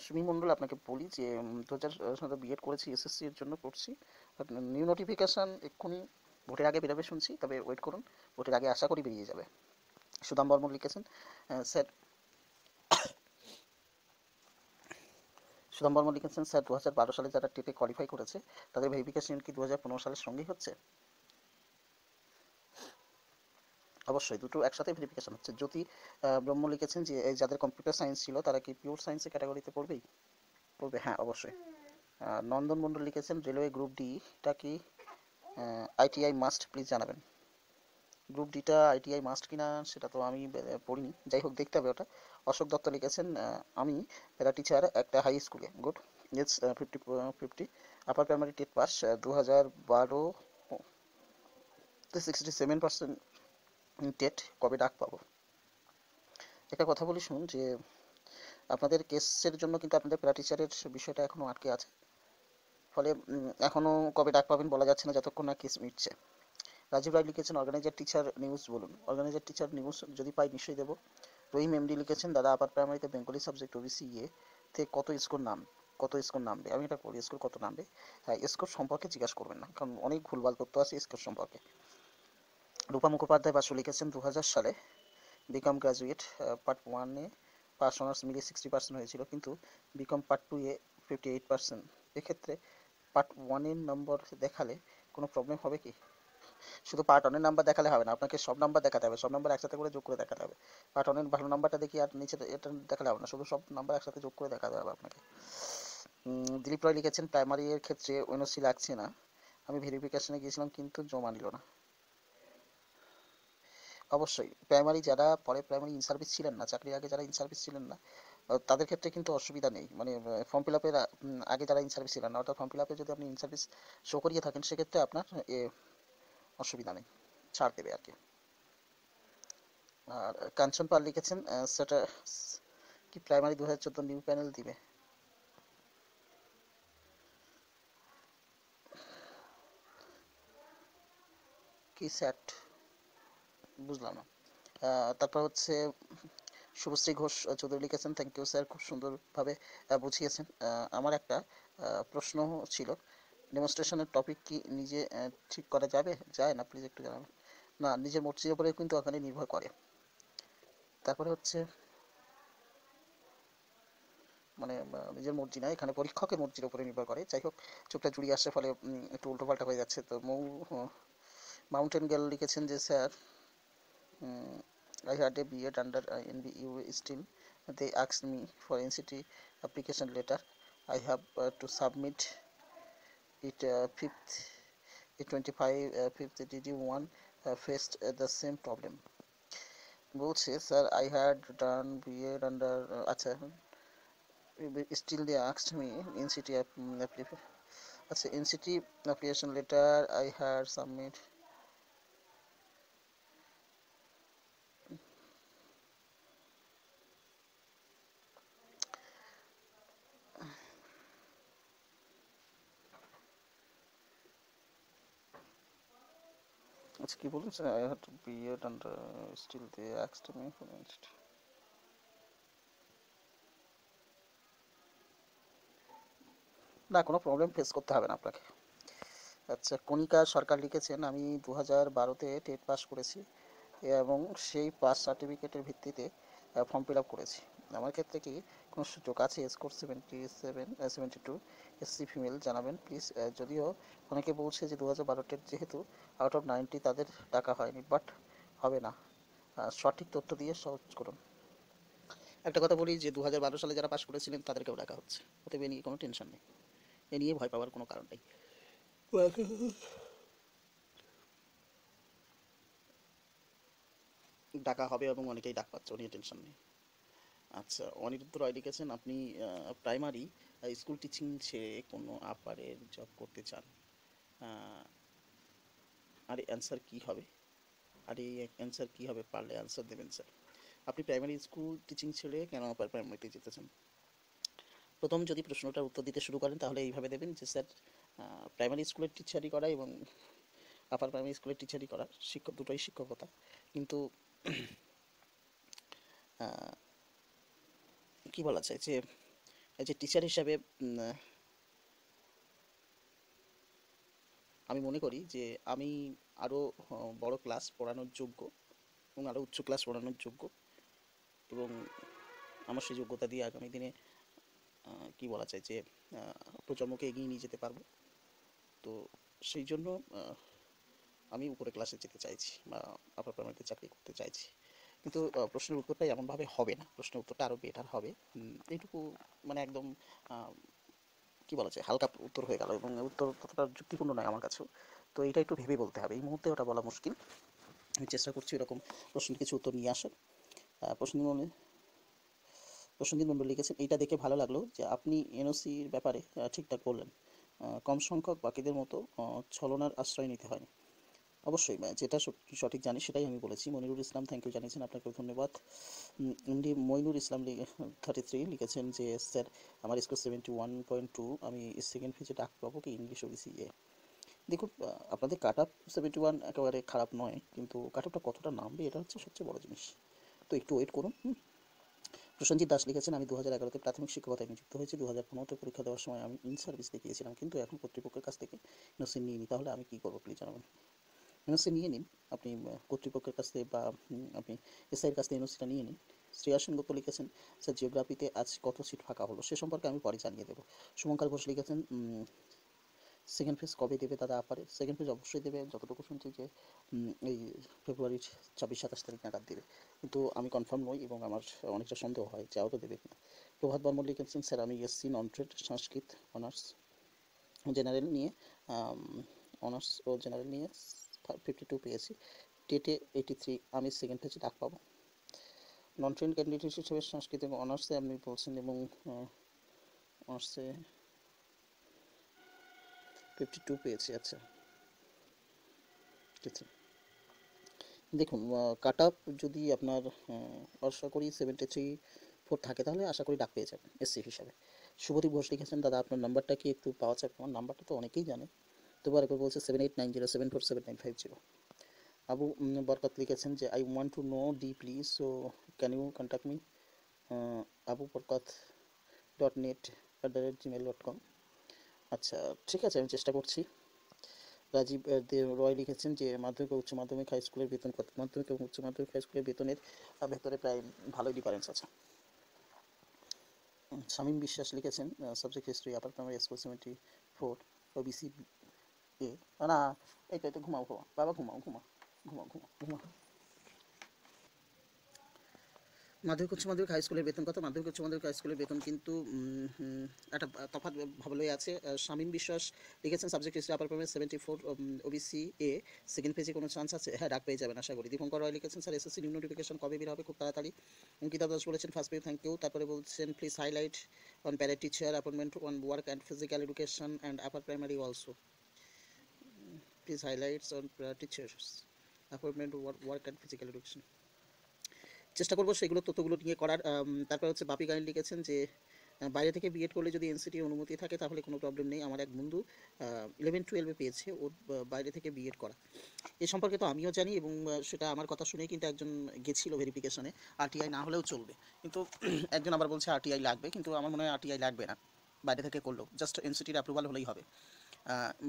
সুমি মণ্ডল আপনাকে বলি যে 2017 বিএড করেছি এসএসসি এর জন্য করছি, বাট নিউ নোটিফিকেশান এক্ষুনি ভোটের আগে বেরোবে শুনছি, তবে ওয়েট করুন, ভোটের আগে আশা করি বেরিয়ে যাবে। সুদাম বর্মন লিখেছেন স্যার, সুদাম বর্মন লিখেছেন স্যার 2012 সালে যারা টেটে কোয়ালিফাই করেছে তাদের ভেরিফিকেশন কি 2015 সালের সঙ্গেই হচ্ছে? অবশ্যই দুটো একসাথে ভেরিফিকেশন হচ্ছে। জ্যোতি ব্রহ্ম লিখেছেন যে এই যাদের কম্পিউটার সায়েন্স ছিল তারা কি পিওর সায়েন্সের ক্যাটাগরিতে পড়বেই? পড়বে, হ্যাঁ অবশ্যই। নন্দন মণ্ডল লিখেছেন রেলওয়ে গ্রুপ ডিটা কি আইটিআই মাস্ট, প্লিজ জানাবেন। গ্রুপ ডিটা আইটিআই মাস্ট কিনা সেটা তো আমি পড়িনি, যাই হোক দেখতে হবে ওটা। অশোক দত্ত লিখেছেন আমি প্যারা টিচার একটা হাই স্কুলে, good, it's 50-50 upper primary TET pass 2012 67% TET, কবে ডাক পাবো? একটা কথা বলি শুনুন যে আপনাদের কেসের জন্য কিন্তু আপনাদের প্যারা টিচারের বিষয়টা এখনও আটকে আছে, ফলে এখনও কবে ডাক পাবেন বলা যাচ্ছে না যতক্ষণ না কেস মিটছে। রাজীব রায় লিখেছেন অর্গানাইজার টিচার নিউজ বলুন, অর্গানাইজার টিচার নিউজ যদি পাই নিশ্চয়ই দেবো। রহিম এমডি লিখেছেন দাদা আপার প্রাইমারিতে বেঙ্গলি সাবজেক্ট ওবিসি তে কত স্কোর নামবে, আমি এটা করি স্কোর কত নামবে, হ্যাঁ স্কোর সম্পর্কে জিজ্ঞাসা করবেন না কারণ অনেক ভুলভাল তথ্য আছে স্কোর সম্পর্কে। রূপা মুখোপাধ্যায় বাসু লিখেছেন 2000 সালে বিকম গ্রাজুয়েট পার্ট 1-এ পাস অনার্স মিলিয়ে 60% হয়েছিল, কিন্তু বিকম পার্ট 2-এ 58%, এক্ষেত্রে পার্ট 1-এর নম্বর দেখালে কোনো প্রবলেম হবে কি? শুধু পার্ট 1-এর নাম্বার দেখালে হবে না, আপনাকে সব নাম্বার দেখাতে হবে, সব নাম্বার একসাথে করে যোগ করে দেখাতে হবে। পার্ট 1-এর ভালো নাম্বারটা দেখি আর নিচে এটা দেখালে হবে না, শুধু সব নাম্বার একসাথে যোগ করে দেখাতে হবে আপনাকে। দিলীপ রয় লিখেছেন প্রাইমারি এর ক্ষেত্রে ওএনওসি লাগছে না, আমি ভেরিফিকেশনে গিয়েছিলাম কিন্তু জমা নিল না। অবশ্যই প্রাইমারি যারা পরে প্রাইমারি ইন সার্ভিস ছিলেন না, চাকরির আগে যারা ইন সার্ভিস ছিলেন না তাদের ক্ষেত্রে কিন্তু অসুবিধা নেই, মানে ফর্ম ফিল আপের আগে যারা ইন সার্ভিস ছিলেন না, অর্থাৎ ফর্ম ফিল আপে যদি আপনি ইন সার্ভিস শো করিয়ে থাকেন সেক্ষেত্রে আপনার অসুবিধা নেই, ছাড় দেবে আর কি। আর কাঞ্চন পাল লিখেছেন সেটা কি প্রাইমারি 2014 নিউ প্যানেল দিবে? কি স্যাট, বুঝলাম না। তারপর হচ্ছে শুভশ্রী ঘোষ চৌধুরী লিখেছেন, থ্যাংক ইউ স্যার, খুব সুন্দরভাবে বুঝিয়েছেন। আমার একটা প্রশ্ন ছিল, ডেমনস্ট্রেশনের টপিক কি নিজে ঠিক করা যায় না, প্লিজ একটু জানাবেন। না, নিজের মর্জির উপরে কিন্তু ওখানে নির্ভর করে। তারপরে হচ্ছে মানে নিজের মর্জি না, এখানে পরীক্ষকের মর্জির উপরে নির্ভর করে। যাই হোক, চোখটা জুড়িয়ে আসছে ফলে একটু উল্টোপাল্টা হয়ে যাচ্ছে। তো মাউন্টেন গার্ল লিখেছেন যে sir, I had a B.Ed under NBU still. They asked me for NCT application letter. I have to submit it 5th, 25, 5th. Did you one faced the same problem? বলছে sir, I had done B.Ed under আচ্ছা, still they asked me NCT application, আচ্ছা NCT application letter I had submit. আচ্ছা কি বলুন sir, I had to B.Ed under still they asked me for NCT. না, কোনো problem face করতে হবে না আপনাকে। আচ্ছা, কণিকা সরকার লিখেছেন, আমি 2012-তে টেট পাস করেছি এবং সেই পাস সার্টিফিকেটের ভিত্তিতে ফর্ম ফিল আপ করেছি। আমার ক্ষেত্রে কি কোনো সুযোগ আছে? স্কোর 72, এসসি ফিমেল, জানাবেন প্লিজ। যদিও অনেকে বলছে যে 2012 টেট যেহেতু আউট অফ 90 তাদের ডাকা হয়নি, বাট হবে না। সঠিক তথ্য দিয়ে সহজ করুন। একটা কথা বলি যে 2012 সালে যারা পাস করেছিলেন তাদেরকেও ডাকা হচ্ছে, অতএব এ নিয়ে কোনো টেনশন নেই, এ নিয়ে ভয় পাওয়ার কোনো কারণ নেই। ডাকা হবে এবং অনেকেই ডাক পাচ্ছে, ও নিয়ে টেনশন নেই। আচ্ছা, অনিরুদ্ধ রয় লিখেছেন, আপনি প্রাইমারি স্কুল টিচিং ছেড়ে কোনো আপারের জব করতে চান, আর অ্যান্সার কী হবে? আর এই অ্যান্সার কী হবে, পারলে অ্যান্সার দেবেন স্যার। আপনি প্রাইমারি স্কুল টিচিং ছেড়ে কেন আপার প্রাইমারিতে যেতে চান? প্রথম যদি প্রশ্নটার উত্তর দিতে শুরু করেন তাহলে এইভাবে দেবেন যে স্যার, প্রাইমারি স্কুলের টিচারই করা এবং আপার প্রাইমারি স্কুলের টিচারই করা, শিক্ষক দুটোই শিক্ষকতা, কিন্তু কি বলা যায় যে যে টিচার হিসাবে আমি মনে করি যে আমি আরও বড় ক্লাস পড়ানোর যোগ্য এবং আরও উচ্চ ক্লাস পড়ানোর যোগ্য, এবং আমার সেই যোগ্যতা দিয়ে আগামী দিনে কি বলা যায় যে প্রজন্মকে এগিয়ে নিয়ে যেতে পারবো। তো সেই জন্য আমি উপরে ক্লাসে যেতে চাইছি বা আপার প্রাইমারিতে চাকরি করতে চাইছি। কিন্তু প্রশ্নের উত্তরটা এমনভাবে হবে না, প্রশ্নের উত্তরটা আরও বেটার হবে। এইটুকু মানে একদম কি বলা যায় হালকা উত্তর হয়ে গেল, এবং উত্তর ততটা যুক্তিপূর্ণ নয় আমার কাছেও। তো এটা একটু ভেবে বলতে হবে, এই মুহূর্তে ওটা বলা মুশকিল। আমি চেষ্টা করছি এরকম প্রশ্নের কিছু উত্তর নিয়ে আসার। প্রসেনজিৎ মণ্ডল লিখেছেন, এইটা দেখে ভালো লাগলো যে আপনি এনওসির ব্যাপারে ঠিকঠাক বললেন। কম সংখ্যক বাকিদের মতো ছলনার আশ্রয় নিতে হয়নি। অবশ্যই যেটা সঠিক জানি সেটাই আমি বলেছি। মনিরুল ইসলাম, থ্যাংক ইউ জানিয়েছেন, আপনাকেও ধন্যবাদ। এমডি মইনুর ইসলাম 33 লিখেছেন যে স্যার, আমার স্কোর 71.2, আমি সেকেন্ড ফেজে ডাক পাবো কি ইংলিশ ও বিসিএ? দেখুন, আপনাদের কাট আপ 71 একেবারে খারাপ নয়, কিন্তু কাট আপটা কতটা নামবে এটা হচ্ছে সবচেয়ে বড় জিনিস। তো একটু ওয়েট করুন। প্রসেনজিৎ দাস লিখেছেন, আমি 2011-তে প্রাথমিক শিক্ষকতায় নিযুক্ত হয়েছি। 2015-তে পরীক্ষা দেওয়ার সময় আমি ইন সার্ভিস দেখিয়েছিলাম, কিন্তু এখন কর্তৃপক্ষের কাছ থেকে এনওসি নিয়ে নিই, তাহলে আমি কী করবো প্লিজ জানাবেন। এনওসি নিয়ে নিন আপনি কর্তৃপক্ষের কাছ থেকে, বা আপনি এসআইয়ের কাছ থেকে এনওসিটা নিয়ে নিন। শ্রেয়া সেনগুপ্ত লিখেছেন, স্যার জিওগ্রাফিতে আজ কত সিট ফাঁকা হলো সে সম্পর্কে আমি পরে জানিয়ে দেবো। শুভঙ্কর ঘোষ লিখেছেন, সেকেন্ড ফেজ কবে দেবে দাদা আপারে? সেকেন্ড ফেজ অবশ্যই দেবে, যতটুকু শুনছি যে এই ফেব্রুয়ারির 26-27 তারিখ নাগাদ দেবে, কিন্তু আমি কনফার্ম নই এবং আমার অনেকটা সন্দেহ হয় যে আদৌ দেবে কিনা। প্রভাত বর্মন লিখেছেন, স্যার আমি এসসি নন ট্রেড সংস্কৃত অনার্স জেনারেল নিয়ে অনার্স ও জেনারেল নিয়ে 52 পেয়েছি, টেটে 83, আমি সেকেন্ড ফেজে ডাক পাবো। নন ট্রেন্ড ক্যান্ডিডেট হিসেবে সাংস্কৃতিক অনার্সে আপনি বলছেন এবং অনার্সে 52 পেয়েছি। আচ্ছা, ঠিক আছে। দেখুন, কাট আপ যদি আপনার আশা করি 73-4 থাকে তাহলে আশা করি ডাক পেয়ে যাবেন এসসি হিসাবে। শুভদীপ ঘোষ লিখেছেন, দাদা আপনার নাম্বারটা কি একটু পাওয়া যাবে? আমার নাম্বারটা তো অনেকেই জানে, তবু আরেকবার বলছে 7890747950। আবু বরকত লিখেছেন যে I want to know deeply, so can you contact me Abu Barkat .net@gmail.com। আচ্ছা, ঠিক আছে, আমি চেষ্টা করছি। রাজীব দেব রয় লিখেছেন যে মাধ্যমিক ও উচ্চ মাধ্যমিক হাই স্কুলের বেতন কত? মাধ্যমিক এবং উচ্চ মাধ্যমিক হাই স্কুলের বেতনের ভেতরে প্রায় ভালোই ডিফারেন্স আছে। শামীম বিশ্বাস লিখেছেন subject history upper primary school 74 OBC A. না, এইটা তো ঘুমাও বাবা, ঘুমাও ঘুমাও ঘুমাও ঘুমাও ঘুমাও। মাধ্যমিক উচ্চ মাধ্যমিক হাই স্কুলের বেতন কত? মাধ্যমিক উচ্চ মাধ্যমিক হাই স্কুলের বেতন কিন্তু একটা তফাৎ ভালোই আছে। শামীম বিশ্বাস লিখেছেন subject history upper primary 74 OBC A, second পেজে কোনো চান্স আছে? হ্যাঁ, ডাক পেয়ে যাবেন আশা করি। দীপঙ্কর রয় লিখেছেন স্যার এসএসসি নিউ নোটিফিকেশন কবে বের হবে? খুব তাড়াতাড়ি। অঙ্কিতা দাস বলেছেন ফার্স্ট পেজ থ্যাংক ইউ। তারপরে বলছেন please highlight on para teacher appointment on work and physical education and upper primary also. Please highlights on para teachers appointment work and physical education. চেষ্টা করবো সেগুলো তথ্যগুলো নিয়ে করার। তারপর হচ্ছে বাপি গাইন লিখেছেন যে বাইরে থেকে বিএড করলে যদি এনসিটি অনুমতি থাকে তাহলে কোনো প্রবলেম নেই। আমার এক বন্ধু 11-12 পেয়েছে, ওর বাইরে থেকে বিএড করা। এ সম্পর্কে তো আমিও জানি এবং সেটা আমার কথা শুনেই কিন্তু একজন গেছিল ভেরিফিকেশনে। আরটিআই না হলেও চলবে, কিন্তু একজন আবার বলছে আরটিআই লাগবে, কিন্তু আমার মনে হয় আরটিআই লাগবে না, বাইরে থেকে করলেও জাস্ট এনসিটির অ্যাপ্রুভাল হলেই হবে।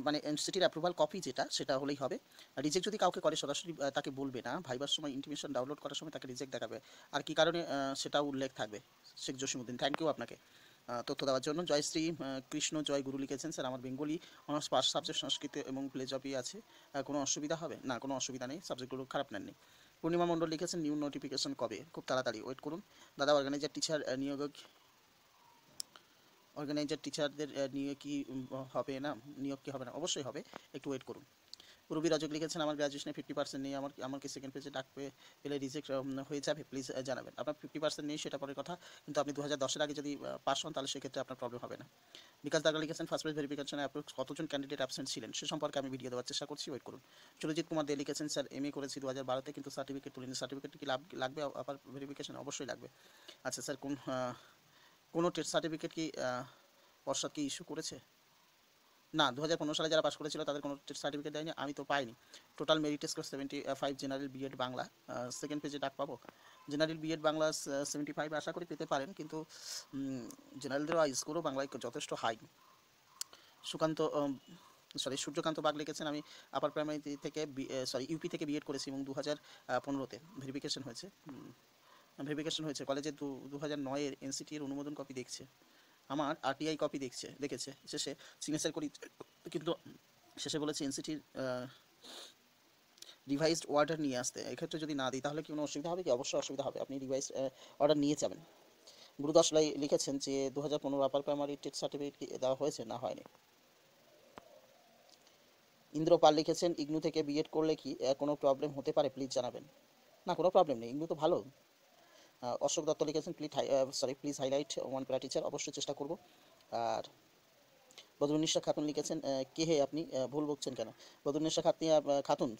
মানে এনসিটির অ্যাপ্রুভাল কপি যেটা, সেটা হলেই হবে। রিজেক্ট যদি কাউকে করে সরাসরি তাকে বলবে না, ভাইবার সময় ইন্টিমেশন ডাউনলোড করার সময় তাকে রিজেক্ট দেখাবে, আর কি কারণে সেটাও উল্লেখ থাকবে। শেখ জসিমউদ্দিন, থ্যাংক ইউ আপনাকে তথ্য দেওয়ার জন্য। জয়শ্রী কৃষ্ণ জয় গুরু লিখেছেন স্যার আমার বেঙ্গলি অনার্স পাস সাবজেক্ট সংস্কৃত এবং প্লেজবি আছে, কোনো অসুবিধা হবে? না, কোনো অসুবিধা নেই, সাবজেক্টগুলো খারাপ নেননি। পূর্ণিমা মণ্ডল লিখেছেন নিউ নোটিফিকেশন কবে? খুব তাড়াতাড়ি, ওয়েট করুন দাদা। অর্গানাইজার টিচারদের নিয়ে কি হবে না? নিয়োগ কি হবে না? অবশ্যই হবে, একটু ওয়েট করুন। রবি রাজক লিখেছেন আমার গ্র্যাজুয়েশনে 50% নেই, আমাকে সেকেন্ড পেজে ডাক পেলে রিজেক্ট হয়ে যাবে, প্লিজ জানাবেন। আপনার 50% নেই সেটা পরের কথা, কিন্তু আপনি 2010-এর আগে যদি পাস হন তাহলে সেক্ষেত্রে আপনার প্রবলেম হবে না। বিকাশ দাগা লিখেছেন ফার্স্ট পেজ ভেরিফিকেশনে অ্যাপ্রোক্স কতজন ক্যান্ডিডেট অ্যাবসেন্ট ছিলেন সে সম্পর্কে আমি ভিডিও দেওয়ার চেষ্টা করছি, ওয়েট করুন। সুরজিৎ কুমার দে লিখেছেন স্যার এমএ করেছি 2012-তে, কিন্তু সার্টিফিকেট তুলিনি, সার্টিফিকেট কি লাগবে আবার ভেরিফিকেশন? অবশ্যই লাগবে। আচ্ছা স্যার, কোনো টেস্ট সার্টিফিকেট কি পর্ষদ কি ইস্যু করেছে? না, 2015 সালে যারা পাস করেছিল তাদের কোনো সার্টিফিকেট দেয়নি, আমি তো পাইনি। Total merit score 75, general BEd Bangla second পেজে ডাক পাবো। জেনারেল বিএড বাংলা 75 আশা করি পেতে পারেন, কিন্তু জেনারেলদেরও স্কোরও বাংলায় যথেষ্ট হাই। সূর্যকান্ত বাগ লিখেছেন আমি আপার প্রাইমারি থেকে ইউপি থেকে বিএড করেছি এবং 2015-তে ভেরিফিকেশন হয়েছে কলেজে 2009-এর এনসিটি-এর অনুমোদন কপি দেখছে, আমার আরটিআই কপি দেখেছে, শেষে সিগনেচার করি, কিন্তু শেষে বলেছে এনসিটির রিভাইজড অর্ডার নিয়ে আসতে। এক্ষেত্রে যদি না দিই তাহলে কি কোনো অসুবিধা হবে কি? অবশ্যই অসুবিধা হবে, আপনি রিভাইজড অর্ডার নিয়ে যাবেন। গুরুদাস লাই লিখেছেন যে 2015 আপার প্রাইমারি টেট সার্টিফিকেট কি দেওয়া হয়েছে? না, হয়নি। ইন্দ্র পাল লিখেছেন ইগনু থেকে বিএড করলে কি কোনো প্রবলেম হতে পারে? প্লিজ জানাবেন। না, কোনো প্রবলেম নেই, ইগনু তো ভালো। অশোক দত্ত লিখেছেন please highlight one para teacher, অবশ্যই চেষ্টা করব। আর বদরুন্নিসা খাতুন লিখেছেন কে হে আপনি, ভুল বকছেন কেন? বদরুন্নিসা খাতুন,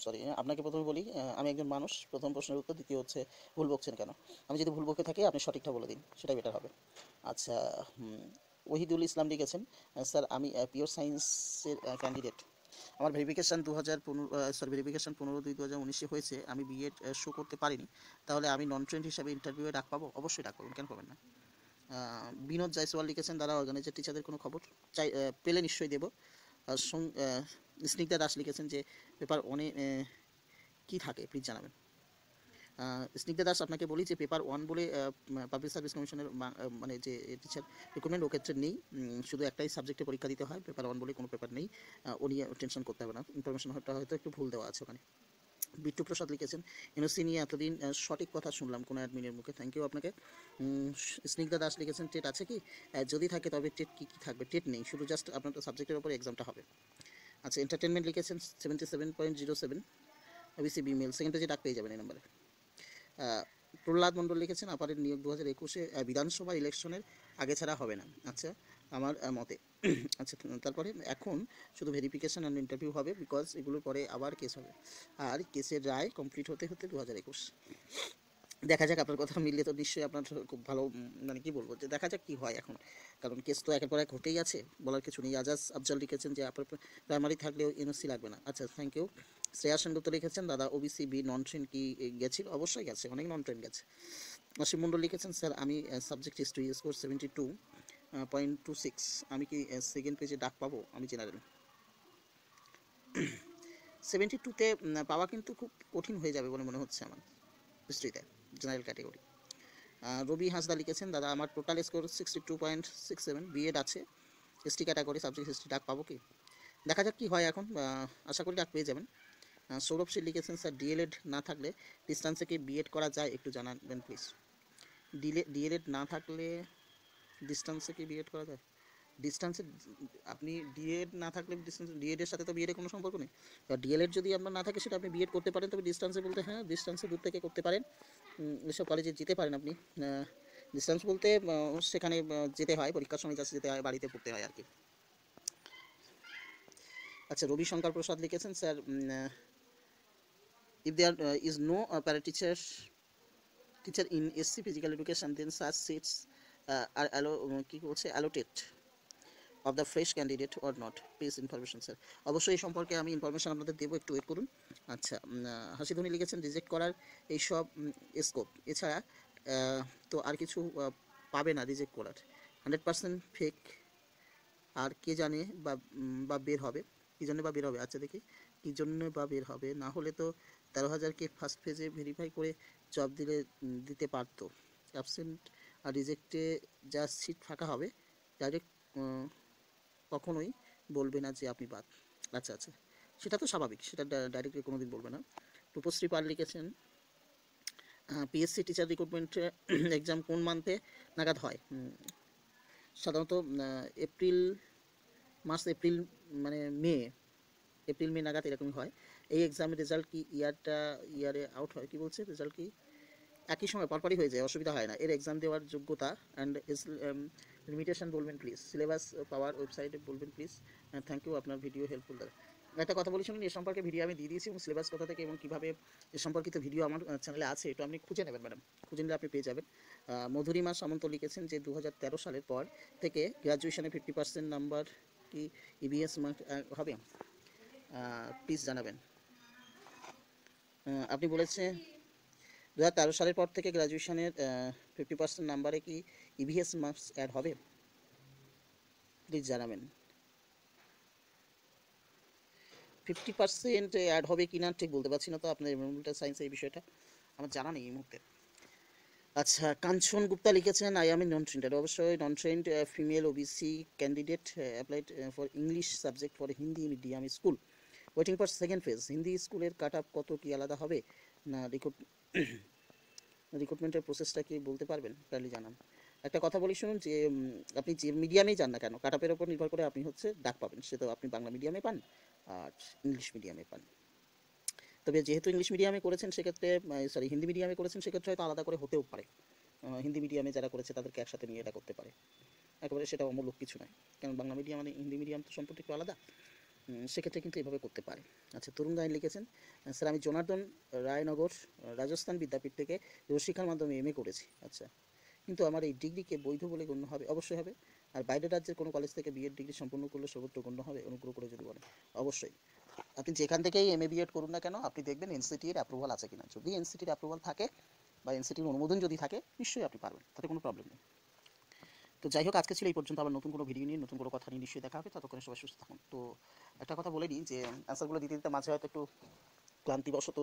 আপনাকে প্রথমে বলি আমি একজন মানুষ, প্রথম প্রশ্নের উত্তর, দ্বিতীয় হচ্ছে ভুল বকছেন কেন। আমি যদি ভুল বকে থাকি আপনি সঠিকটা বলে দিন, সেটাই বেটার হবে। আচ্ছা, ওহিদুল ইসলাম লিখেছেন স্যার আমি পিওর সায়েন্সের ক্যান্ডিডেট, আমার ভেরিফিকেশান 15/2/2019 হয়েছে, আমি বিএড শো করতে পারিনি, তাহলে আমি নন ট্রেন্ড হিসাবে ইন্টারভিউয়ে ডাক পাবো? অবশ্যই ডাক পাবেন, কেন পাবেন না। বিনোদ জয়সওয়াল লিখেছেন দাদা অর্গানাইজার টিচারদের কোনো খবর পেলে নিশ্চয়ই দেবো। স্নিগ্ধা দাস লিখেছেন যে পেপার ওয়ানে কী থাকে প্লিজ জানাবেন। স্নিগ্ধা দাস আপনাকে বলি যে পেপার 1 বলে পাবলিক সার্ভিস কমিশনের মানে যে টিচার রিক্রুটমেন্ট ও ক্ষেত্রে নেই, শুধু একটাই সাবজেক্টে পরীক্ষা দিতে হয়, পেপার 1 বলে কোনো পেপার নেই, ও নিয়ে টেনশন করতে হবে না, ইনফরমেশন হয়তো একটু ভুল দেওয়া আছে ওখানে। বিট্টু প্রসাদ লিখেছেন এনওসি নিয়ে এতদিন সঠিক কথা শুনলাম কোনো অ্যাডমিনের মুখে, থ্যাংক ইউ আপনাকে। স্নিগ্ধা দাস লিখেছেন টেট আছে কি? যদি থাকে তবে টেট কী থাকবে? টেট নেই, শুধু জাস্ট আপনার সাবজেক্টের উপর এক্সামটা হবে। আচ্ছা, এন্টারটেনমেন্ট লিখেছেন 77.07 ওবিসি বিমেল, সেকেন্ড পেজে ডাক পেয়ে যাবেন এই নাম্বারে। প্রহ্লাদ মণ্ডল লিখেছেন আপারের নিয়োগ 2021-এ বিধানসভা ইলেকশনের আগে ছাড়া হবে না। আচ্ছা, আমার মতে। আচ্ছা, তারপরে এখন শুধু ভেরিফিকেশন অ্যান্ড ইন্টারভিউ হবে, বিকজ এগুলোর পরে আবার কেস হবে, আর কেসের রায় কমপ্লিট হতে হতে 2021। দেখা যাক, আপনার কথা মিললে তো নিশ্চয়ই আপনার খুব ভালো, মানে কি বলবো, যে দেখা যাক কি হয় এখন, কারণ কেস তো একের পর এক ঘটেই আছে, বলার কিছু নেই। আজাজ আফজাল লিখেছেন যে আপনার প্রাইমারি থাকলেও এনওসি লাগবে না। আচ্ছা, থ্যাংক ইউ। শ্রেয়া সেনগুপ্ত লিখেছেন দাদা ওবিসি বি নন ট্রেন কি গেছিল? অবশ্যই গেছে, অনেক নন ট্রেন গেছে। অসীম মণ্ডল লিখেছেন স্যার আমি সাবজেক্ট হিস্ট্রি স্কোর 72.26, আমি কি সেকেন্ড পেজে ডাক পাবো? আমি জেনারেল 72-তে পাওয়া কিন্তু খুব কঠিন হয়ে যাবে বলে মনে হচ্ছে আমার হিস্ট্রিতে, জেনারেল ক্যাটেগরি। রবি হাঁসদা লিখেছেন দাদা আমার টোটাল স্কোর 62.67, বিএড আছে, এসটি ক্যাটাগরি, সাবজেক্ট হিস্ট্রি, ডাক পাবো কি? দেখা যাক কি হয় এখন, আশা করি ডাক পেয়ে যাবেন। সৌরভ শীল লিখেছেন স্যার ডিএলএড না থাকলে ডিস্টেন্সে কি বিএড করা যায়, একটু জানাবেন প্লিজ। ডিএলএড না থাকলে ডিস্টেন্সে কি বিএড করা যায়? ডিস্টেন্সে আপনি ডিএড না থাকলে ডিস্টেন্স, ডিএডের সাথে তো বিএডের কোনো সম্পর্ক নেই। এবার ডিএলএড যদি আপনার না থাকে সেটা আপনি বিএড করতে পারেন, তবে ডিস্টেন্সে বলতে হ্যাঁ ডিস্টেন্সে দূর থেকে করতে পারেন, এসব কলেজে যেতে পারেন আপনি। ডিস্টেন্স বলতে সেখানে যেতে হয়, পরীক্ষার সময় যাচ্ছে যেতে হয়, বাড়িতে পড়তে হয় আর কি। আচ্ছা, রবি শঙ্কর প্রসাদ লিখেছেন sir if there is no para teacher in SC physical education then such seats are কি বলছে allotted of the fresh candidate or not, please information sir. অবশ্যই এই সম্পর্কে আমি ইনফরমেশন আপনাদের দেবো, একটু ওয়েট করুন। আচ্ছা, হাসিধুনি লিখেছেন রিজেক্ট করার এইসব স্কোপ, এছাড়া তো আর কিছু পাবে না রিজেক্ট করার, 100% ফেক, আর কে জানে বা বের হবে, কী জন্য বা বের হবে। আচ্ছা দেখি, কী জন্য বা বের হবে, না হলে তো 13,000-কে ফার্স্ট ফেজে ভেরিফাই করে জব দিতে পারতো। অ্যাবসেন্ট আর রিজেক্টে যা সিট ফাঁকা হবে ডাইরেক্ট কখনোই বলবে না যে আপনি বাদ। আচ্ছা আচ্ছা, সেটা তো স্বাভাবিক, সেটা ডাইরেক্টলি কোনো দিন বলবে না। রূপশ্রী পাল লিখেছেন পিএসসি টিচার রিক্রুটমেন্ট এক্সাম কোন মান্থে নাগাদ হয়? সাধারণত এপ্রিল মানে এপ্রিল মে নাগাদ এরকমই হয়। এই এক্সামের রেজাল্ট কি ইয়ারে আউট হয়? কি বলছে, রেজাল্ট কি একই সময় পরপরই হয়ে যায়, অসুবিধা হয় না। এর এক্সাম দেওয়ার যোগ্যতা অ্যান্ড লিমিটেশন বলবেন প্লিজ, সিলেবাস পাওয়ার ওয়েবসাইটে বলবেন প্লিজ। থ্যাংক ইউ, আপনার ভিডিও হেল্পফুল দাদা। একটা কথা বলি শুনুন, এ সম্পর্কে ভিডিও আমি দিয়ে দিয়েছি, এবং সিলেবাস কোথা থেকে এবং কীভাবে এ সম্পর্কিত ভিডিও আমার চ্যানেলে আছে, এটা আপনি খুঁজে নেবেন ম্যাডাম, খুঁজে নিলে আপনি পেয়ে যাবেন। মধুরিমা সামন্ত লিখেছেন যে 2013 সালের পর থেকে গ্র্যাজুয়েশনে 50% নাম্বার কি ইবিএস মার্ক হবে, প্লিজ জানাবেন। আপনি বলেছেন 2013 সালের পর থেকে গ্র্যাজুয়েশনের 50% নাম্বারে কি ইভিএস মার্কস অ্যাড হবে, প্লিজ জানাবেন। 50% অ্যাড হবে কি না ঠিক বলতে পারছি না, তো আপনার এনভায়রনমেন্টাল সায়েন্সে এই বিষয়টা আমার জানা নেই এই মুহূর্তে। আচ্ছা, কাঞ্চন গুপ্তা লিখেছেন আই এম নন ট্রেন্ড, অবশ্যই non trained female OBC candidate applied for English subject for Hindi medium school, waiting for second phase. Hindi স্কুলের কাট আপ কত, কি আলাদা হবে না? রিক্রুটমেন্টের প্রসেসটা কি বলতে পারবেন, কাইন্ডলি জানান। একটা কথা বলি শুনুন, যে আপনি যে মিডিয়ামেই যান না কেন, কাট আপের ওপর নির্ভর করে আপনি ডাক পাবেন, সে তো আপনি বাংলা মিডিয়ামে পান আর ইংলিশ মিডিয়ামে পান। তবে যেহেতু ইংলিশ মিডিয়ামে করেছেন সেক্ষেত্রে, হিন্দি মিডিয়ামে করেছেন সেক্ষেত্রে হয়তো আলাদা করে হতেও পারে। হিন্দি মিডিয়ামে যারা করেছে তাদেরকে একসাথে নিয়ে এটা করতে পারে, একেবারে সেটা অমূলক কিছু নয়, কারণ বাংলা মিডিয়াম মানে হিন্দি মিডিয়াম তো সম্পূর্ণ একটু আলাদা, সেক্ষেত্রে কিন্তু এভাবে করতে পারে। আচ্ছা, তরুণ গাইন লিখেছেন স্যার আমি জনার্দন রায়নগর রাজস্থান বিদ্যাপীঠ থেকে শিক্ষার মাধ্যমে এমএ করেছি। আচ্ছা, কিন্তু আমার এই ডিগ্রিকে বৈধ বলে গণ্য হবে? অবশ্যই হবে। আর বাইরের রাজ্যের কোনো কলেজ থেকে বিএড ডিগ্রি সম্পন্ন করলে সর্বত্র গণ্য হবে, অনুগ্রহ করে যদি বলেন। অবশ্যই, আপনি যেখান থেকেই এমএ বিএড করুন না কেন, আপনি দেখবেন এনসিটির অ্যাপ্রুভাল আছে কিনা, যদি এনসিটির অ্যাপ্রুভাল থাকে বা এনসিটির অনুমোদন যদি থাকে, নিশ্চয়ই আপনি পারবেন, তাতে কোনো প্রবলেম নেই। তো যাই হোক, আজকে ছিল এই পর্যন্ত, আবার নতুন কোনো ভিডিও নিয়ে নতুন কোনো কথা নিয়ে নিশ্চয়ই দেখা হবে, ততক্ষণে সবাই সুস্থ থাকুন। তো একটা কথা বলে নিই, যে অ্যান্সারগুলো দিতে দিতে মাঝে হয়তো একটু ক্লান্তিবশত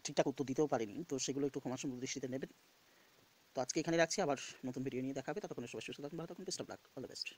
ঠিকঠাক উত্তর দিতেও পারিনি, তো সেগুলো একটু ক্ষমাসুন্দর দৃষ্টিতে নেবেন। তো আজকে এখানে রাখছি, আবার নতুন ভিডিও নিয়ে দেখা হবে, ততক্ষণে সবাই সুস্থ থাকুন, ভালো থাকুন, best of luck, all the best.